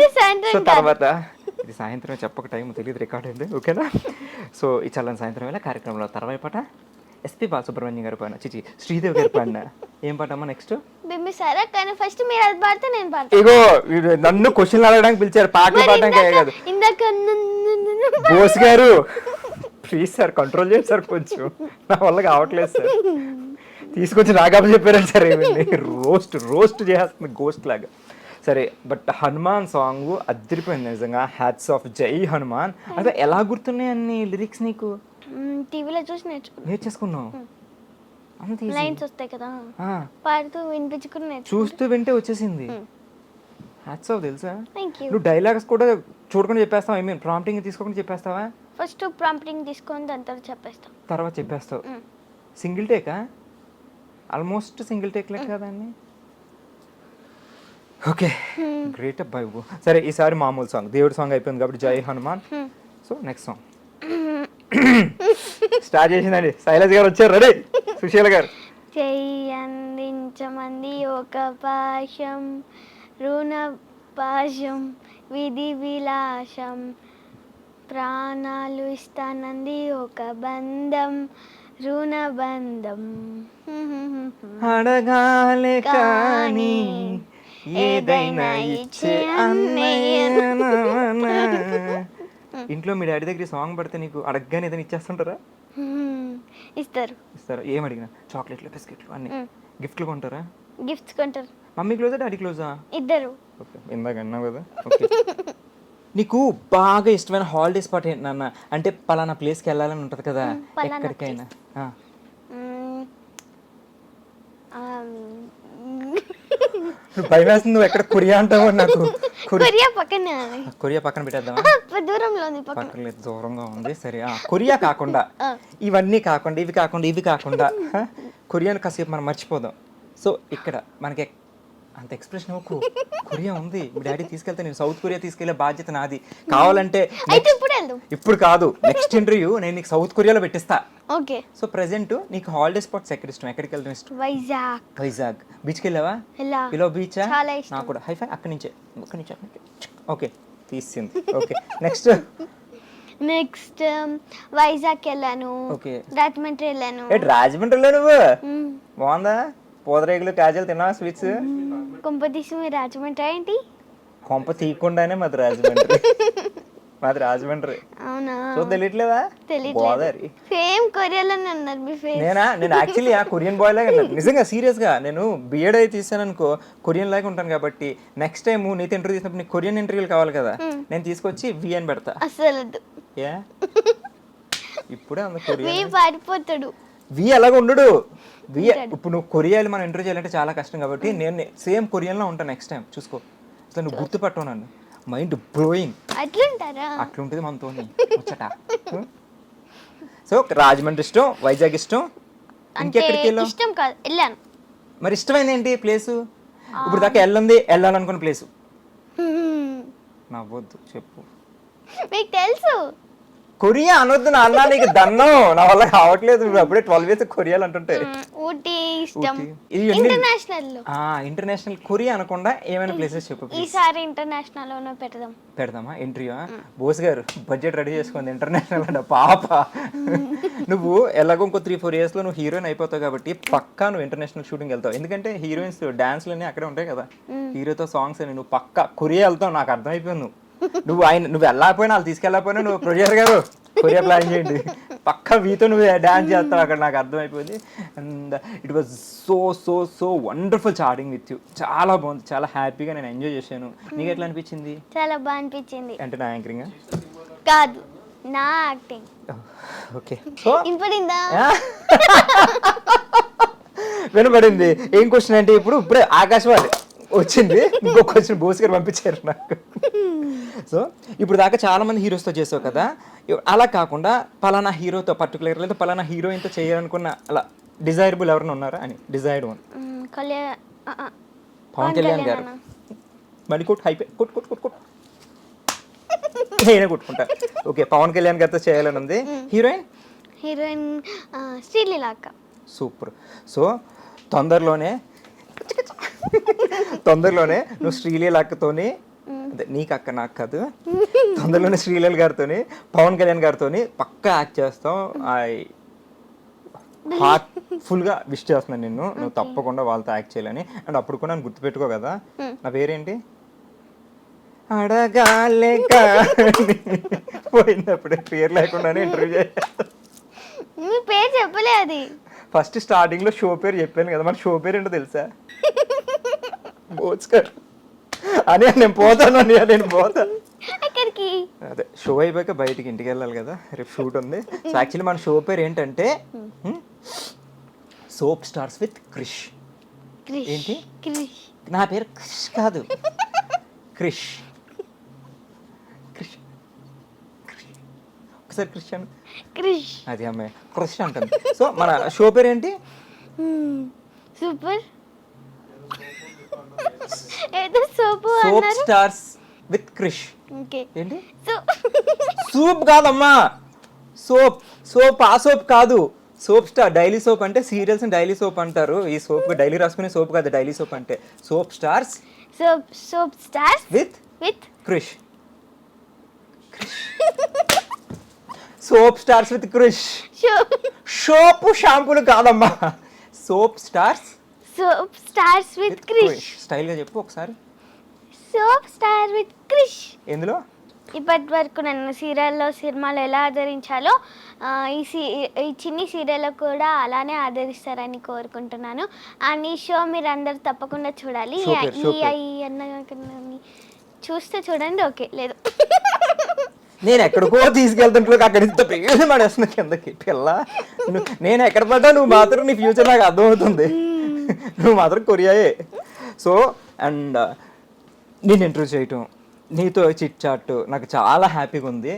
సో తర్వాత ఇది సాయంత్రం చెప్పక టైం తెలియదు రికార్డ్ అండి, ఓకేనా? సో ఈ చల్లని సాయంత్రం వేళ కార్యక్రమంలో తర్వాత పాట ఎస్పి బాలసుబ్రహ్మణ్యం గారి పాడిన చిచి శ్రీదేవి గారి పాడిన ఏం పాటమ్మా నెక్స్ట్? బింబిసారా, కానీ ఫస్ట్ మీరు అది పాడితే నేను పాడతాను. ఇగో వీడు నన్ను క్వశ్చన్లు అడగడానికి పిలిచారు, పాటలు పాడడానికి కాదు. ఇందాక బోస్ గారు ప్లీజ్ సార్ కంట్రోల్ చేయండి సార్, కొంచెం నా వల్ల కావట్లేదు సార్. తీసుకొచ్చి నాగాబు చెప్పారండి సార్, ఏమైంది రోస్ట్ చేస్తుంది గోస్ట్ లాగా. సరే బట్ హనుమాన్ సాంగ్ అదిరిపోయింది నిజంగా, హ్యాట్స్ ఆఫ్, జై హనుమాన్. అదే ఎలా గుర్తున్నాయి అన్ని లిరిక్స్ నీకు? టీవీలో చూసి నేర్చేసుకున్నావు అంత easy. లైన్స్ వస్తాయి కదా, ఆ, పాడుతూ వినిపించుకుని చూస్తూ వింటే వచ్చేసింది. హ్యాట్స్ ఆఫ్ తెలుసా? Thank you. నువ్వు డైలాగ్స్ కూడా చూడకుండా చెప్పేస్తావా? ఐ మీన్ ప్రాంప్టింగ్ తీసుకోకుండా చెప్పేస్తావా? ఫస్ట్ ప్రాంప్టింగ్ తీసుకొని దాని తర్వాత చెప్పేస్తాం. తర్వాత చెప్పేస్తావు. సింగిల్ టేకా? ఆల్మోస్ట్ సింగిల్ టేక్ లెక్క కదండి. ఓకే గ్రేట్ అబ్బాయి. సరే ఈసారి మామూలు సాంగ్, దేవుడి సాంగ్ అయిపోయింది కాబట్టి జై Hanuman. So next song start చేసిందండి, శైలజ్ గారు వచ్చారు, రెడీ? సుశీల గారు. చెయ్యి అందించమంది ఒక పాశం, రుణ పాశం, విధి విలాసం, ప్రాణాలు ఇస్తానంది ఒక బంధం, రుణ బంధం. అడగాలే కానీ ఏదైనా ఇచ్చే అన్నయ్య. ఇంట్లో మీ డాడీ దగ్గర సాంగ్ పడితే నీకు అడగగానే ఏదైనా ఇచ్చేస్తుంటారా? ఇస్తారు. ఇస్తారా? ఏం అడిగినా? చాక్లెట్లు, బిస్కెట్లు అన్ని గిఫ్ట్లు కొంటారా? గిఫ్ట్స్ కొంటారు. మమ్మీ క్లోజా డాడీ క్లోజా? ఇద్దరు. ఓకే ఇందాక అన్నావు కదా. ఓకే నీకు బాగా ఇష్టమైన హాలిడే స్పాట్ ఏంటి నాన్న? అంటే పలానా ప్లేస్కి వెళ్ళాలని ఉంటుంది కదా ఎక్కడికైనా. నువ్వు భయం వేస్తుంది, నువ్వు ఎక్కడ కొరియా అంటావు నాకు. కొరియా పక్కన, కొరియా పక్కన పెట్టేద్దామా? దూరంలో ఉంది, పక్కన లేదు దూరంగా ఉంది. సరే కొరియా కాకుండా ఇవన్నీ కాకుండా ఇవి కాకుండా కొరియాను కాసేపు మనం మర్చిపోదాం. సో ఇక్కడ మనకి అంత ఎక్స్ప్రెషన్ ఇవ్వకు, కొరియా ఉంది, మీ డాడీ తీసుకెళ్తే నేను సౌత్ కొరియా తీసుకెళ్లే బాధ్యత నాది. కావాలంటే ఇప్పుడు కాదు, నెక్స్ట్ ఇంటర్వ్యూ నేను నీకు సౌత్ కొరియాలో పెట్టిస్తా. ఓకే. సో ప్రెసెంట్ నీకు హాలిడే స్పాట్స్ ఎక్కడ ఇష్టం? ఎక్కడికి వెళ్ళడం ఇష్టం? వైజాగ్ బీచ్కి వెళ్ళావా? ఇలా బీచా? నాకు కూడా హైఫై అక్కడి నుంచే. ఓకే తీసింది. ఓకే నెక్స్ట్ వైజాగ్ వెళ్ళాను. ఓకే రాజమండ్రి వెళ్ళాను. రాజమండ్రిలో నువ్వు బాగుందా? పూదరేగులు కాజలు తిన్నావా? స్వీట్స్ కొంపతీసి మీరు రాజమండ్రి ఏంటి? కొంప తీయకుండానే మాది రాజమండ్రి. మాది రాజమండ్రి. అవునా? సో తెలియట్లేదా? గోదావరి సేమ్ కొరియాలోనే ఉన్నారు మీ ఫేస్. నేను యాక్చువల్లీ ఆ కొరియన్ బాయ్ లాగా నిజంగా సీరియస్ గా. నేను బిఎడ్ అయితే తీసాను అనుకో, కొరియన్ లాగా ఉంటాను కాబట్టి నెక్స్ట్ టైం నీతో ఇంటర్వ్యూ తీసినప్పుడు నీకు కొరియన్ ఇంటర్వ్యూలు కావాలి కదా, నేను తీసుకొచ్చి వి అని పెడతా. అసలు ఇప్పుడే అంత కొరియన్ పారిపోతాడు. వి అలాగ ఉండడు. వి ఇప్పుడు నువ్వు కొరియాలో మనం ఇంటర్వ్యూ చేయాలంటే చాలా కష్టం కాబట్టి నేను సేమ్ కొరియన్లో ఉంటాను నెక్స్ట్ టైం. చూసుకో అసలు నువ్వు గుర్తుపట్టవు నన్ను. Mind blowing. అట్లుంటుంది మనతో వచ్చట. సో రాజమండ్రి ఇష్టం, వైజాగ్ ఇష్టం, ఇంకెక్కడికి వెళ్ళాం? ఇష్టం కాదు, వెళ్ళాను. మరి ఇష్టమైంది ఏంటి ప్లేసు? ఇప్పుడు దాకా వెళ్ళాలనుకున్న ప్లేసు నవ్వద్దు చెప్పు. మీకు తెలుసు. కొరియా అనొద్దు నాన్న, నీకు దన్నం, నా వల్ల కావట్లేదు. నువ్వు అప్పుడే 12 ఇయర్స్ కొరియాలు అంటుంటే. ఊటీ ఇష్టం. ఇంటర్నేషనల్ కొరియా అనకుండా ఏమైనా ప్లేసెస్ చెప్పు. ఈసారి ఇంటర్నేషనల్ లోనే పెడదామా ఇంటర్వ్యూ? బోస్ గారు బడ్జెట్ రెడీ చేసుకుంది ఇంటర్నేషనల్ అంటే పాప. నువ్వు ఎలాగో ఇంకో 3-4 years లో నువ్వు హీరోయిన్ అయిపోతావు కాబట్టి పక్కా నువ్వు ఇంటర్నేషనల్ షూటింగ్ వెళ్తావు. ఎందుకంటే హీరోయిన్స్ డాన్స్లు అన్నీ అక్కడే ఉంటాయి కదా, హీరోతో సాంగ్స్ అని. నువ్వు పక్కా కొరియా వెళ్తావు, నాకు అర్థమైపోయింది. నువ్వు వెళ్ళకపోయినా వాళ్ళు తీసుకెళ్ళకపోయినా నువ్వు ప్రొడ్యూసర్ గారు కొరియా ప్లాన్ చేయండి, పక్కా వీతో నువ్వు డాన్స్ చేస్తావు అక్కడ, నాకు అర్థమైపోయింది. And it was so so so wonderful chatting with you. చాలా బాగుంది, చాలా హ్యాపీగా నేను ఎంజాయ్ చేశాను. నీకు ఎట్లా అనిపించింది? చాలా బాగా అనిపించింది. అంటే నా యాంకరింగ్ కాదు, నా యాక్టింగ్. ఓకే వినపడింది. ఏం క్వశ్చన్ అంటే ఇప్పుడే ఆకాశవాణి వచ్చింది, ఇంకో క్వశ్చన్ బోస్ గారు పంపించారు నాకు. సో ఇప్పుడు దాకా చాలా మంది హీరోస్తో చేసావు కదా, అలా కాకుండా పలానా హీరోతో పర్టికులర్ లేదా పలానా హీరోయిన్తో చేయాలనుకున్న అలా డిజైరబుల్ ఎవరైనా ఉన్నారా అని? డిజైర్డ్ వన్ పవన్ కళ్యాణ్ గారు. మళ్ళీ కొట్టు హైపే కొట్టు నేనే కొట్టుకుంటా. ఓకే పవన్ కళ్యాణ్ గారితో చేయాలని ఉంది. హీరోయిన్ శ్రీలీలాక్క. సూపర్. సో తొందరలోనే నువ్వు శ్రీలీలాక్కతోని అదే నీకు అక్క నాకు కాదు, తొందరలోనే శ్రీలీల గారితో పవన్ కళ్యాణ్ గారితో పక్కా యాక్ట్ చేస్తాం. హార్ట్ఫుల్గా విష్ చేస్తున్నాను నిన్ను, నువ్వు తప్పకుండా వాళ్ళతో యాక్ట్ చేయాలని. అండ్ అప్పుడు కూడా నన్ను గుర్తుపెట్టుకో కదా, నా పేరేంటి అడగాలే పోయినప్పుడే పేరు లేకుండానే ఇంటర్వ్యూ చేయాలి. మీ పేరు చెప్పలే అది ఫస్ట్ స్టార్టింగ్ లో షో పేరు చెప్పాను కదా, మన షో పేరు ఏంటో తెలుసా? భోజ్కర్ అని. నేను పోతాను అని, నేను పోతాను ఎక్కడికి? అదే షో అయిపోయాక బయటికి ఇంటికి వెళ్ళాలి కదా, రేపు షూట్ ఉంది. సో యాక్చువల్లీ మన షో పేరు ఏంటంటే సోప్ స్టార్స్ విత్ క్రిష్. ఏంటి? క్రిష్. నా పేరు క్రిష్ కాదు, క్రిష్. క్రిష్ ఒకసారి క్రిష్ అను. క్రిష్. అది అమ్మాయి క్రిష్ అంటుంది. సో మన షో పేరు ఏంటి? సూపర్ ఏదో సోపు సోప్ అన్నారు. Stars with Krish. ఓకే. ఏంటి? సూప్ కాదమ్మా, సోప్. సోప్ ఆ సోప్ కాదు, సోప్ స్టార్. డైలీ సోప్ అంటే సీరియల్స్ డైలీ సోప్ అంటారు. ఈ సోప్ డైలీ రాసుకునే సోప్ కాదు, డైలీ సోప్ అంటే. Soap stars soap stars with with Krish. Soap stars with Krish. షోపు షాంపూలు కాదమ్మా, soap stars with Krish. Style గా చెప్పు ఒకసారి. Soap star with Krish. ఎందులో? ఇప్పటి వరకు నన్ను సీరియల్లో సినిమాలో ఎలా ఆదరించాలో ఈ చిన్ని సీరియల్లో కూడా అలానే ఆదరిస్తారని కోరుకుంటున్నాను. అండ్ ఈ షో మీరు అందరు తప్పకుండా చూడాలి. చూస్తే చూడండి, ఓకే లేదు నేను ఎక్కడికో తీసుకెళ్తుంటే అక్కడ ఇంత పేరు పడేస్తున్నా కిందకి పిల్ల. నేను ఎక్కడ పడ్డా నువ్వు మాత్రం నీ ఫ్యూచర్ నాకు అర్థమవుతుంది, నువ్వు మాత్రం కొరియాయే. సో అండ్ నేను ఇంటర్వ్యూ చేయటం, నీతో చిట్ చాట్ నాకు చాలా హ్యాపీగా ఉంది.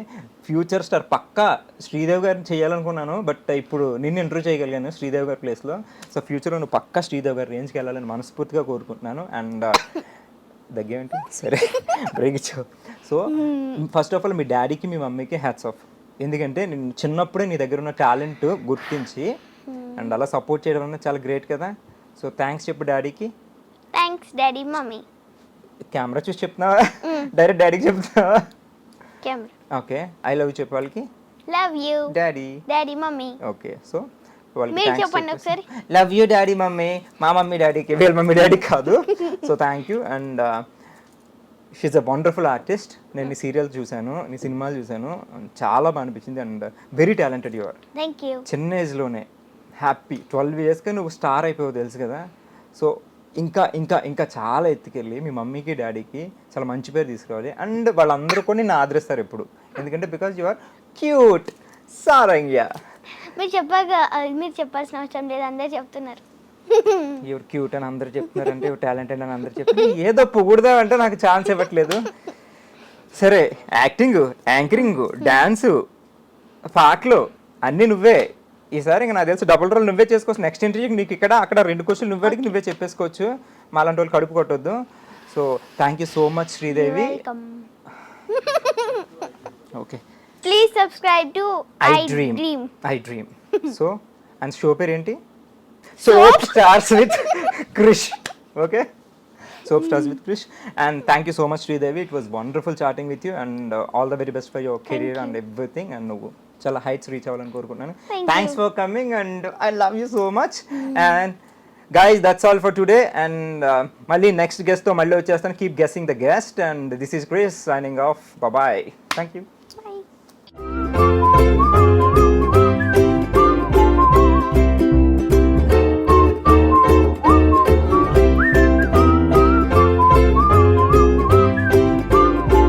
ఫ్యూచర్ స్టార్ పక్కా శ్రీదేవి గారిని చేయాలనుకున్నాను, బట్ ఇప్పుడు నిన్ను ఇంటర్వ్యూ చేయగలిగాను శ్రీదేవి గారి ప్లేస్లో. సో ఫ్యూచర్లో నువ్వు పక్కా శ్రీదేవి గారి రేంజ్కి వెళ్ళాలని మనస్ఫూర్తిగా కోరుకుంటున్నాను. అండ్ దగ్గేంటి సరే బ్రేక్ ఇచ్చావు. సో ఫస్ట్ ఆఫ్ ఆల్ మీ డాడీకి మీ మమ్మీకి హ్యాట్స్ ఆఫ్. ఎందుకంటే నేను చిన్నప్పుడే నీ దగ్గర ఉన్న టాలెంట్ గుర్తించి అండ్ అలా సపోర్ట్ చేయడం అన్నది చాలా గ్రేట్ కదా. సో థ్యాంక్స్ చెప్పు డాడీకి. Thanks daddy mummy. కెమెరా చూసి చెప్తున్నావా డైరెక్ట్ డాడీకి చెప్తున్నావా? కెమెరా. ఓకే. ఐ లవ్ చెప్పు వాళ్ళకి. Love you daddy. Daddy mummy. Okay. So వాళ్ళకి మీరు చెప్పండి ఒకసారి. Love you daddy mummy. మా మమ్మీ డాడీకి, వీళ్ళ మమ్మీ డాడీకి కాదు. So thank you. And she's a wonderful artist. నేను నీ సీరియల్ చూశాను, నీ సినిమాలు చూశాను, చాలా బాగా అనిపించింది. And very talented you are. Thank you. చిన్న ఏజ్లోనే హ్యాపీ 12 yearsకే నువ్వు స్టార్ అయిపోయావు తెలుసు కదా. సో ఇంకా ఇంకా ఇంకా చాలా ఎత్తుకెళ్ళి మీ మమ్మీకి డాడీకి చాలా మంచి పేరు తీసుకురావాలి. అండ్ వాళ్ళందరూ కూడా నిన్ను ఆదరిస్తారు ఎప్పుడు, ఎందుకంటే బికాజ్ యు ఆర్ క్యూట్ సారంగ్య. మీరు చెప్పాల్సిన అవసరం లేదు, అందరు చెప్తున్నారు. ఎవరు క్యూట్ అని అందరు చెప్తున్నారంటే, ఎవరు టాలెంటెడ్ అని అందరు చెప్తున్నారు. ఏదో పొగుడుదా అంటే నాకు ఛాన్స్ ఇవ్వట్లేదు. సరే, యాక్టింగ్, యాంకరింగ్, డాన్సు, పాటలు అన్నీ నువ్వే. ఈసారి ఇంకా నాకు తెలుసు డబుల్ రోల్ నువ్వే చేసుకోవచ్చు. నెక్స్ట్ ఇంటర్వ్యూకి నీకు ఇక్కడ అక్కడ 2 క్వశ్చన్లు నువ్వే అడిగి నువ్వే చెప్పేసుకోవచ్చు. మాలాంటి వాళ్ళు కడుపు కొట్టొద్దు. So thank you so much Sridevi. Okay. Please subscribe to I Dream. So and show పేరు ఏంటి? Soap stars with Krish. Okay, soap stars with Krish. And thank you so much Sridevi. It was wonderful chatting with you and all the very best for your career and everything. And నువ్వు చాలా heights reach అవ్వాలని కోరుకుంటున్నాను. Thanks for coming and I love you so much. And guys, that's all for today. And మళ్ళీ next guest తో మళ్ళీ వచ్చేస్తాను. Keep guessing the guest. And this is Chris signing off. Bye bye. Thank you.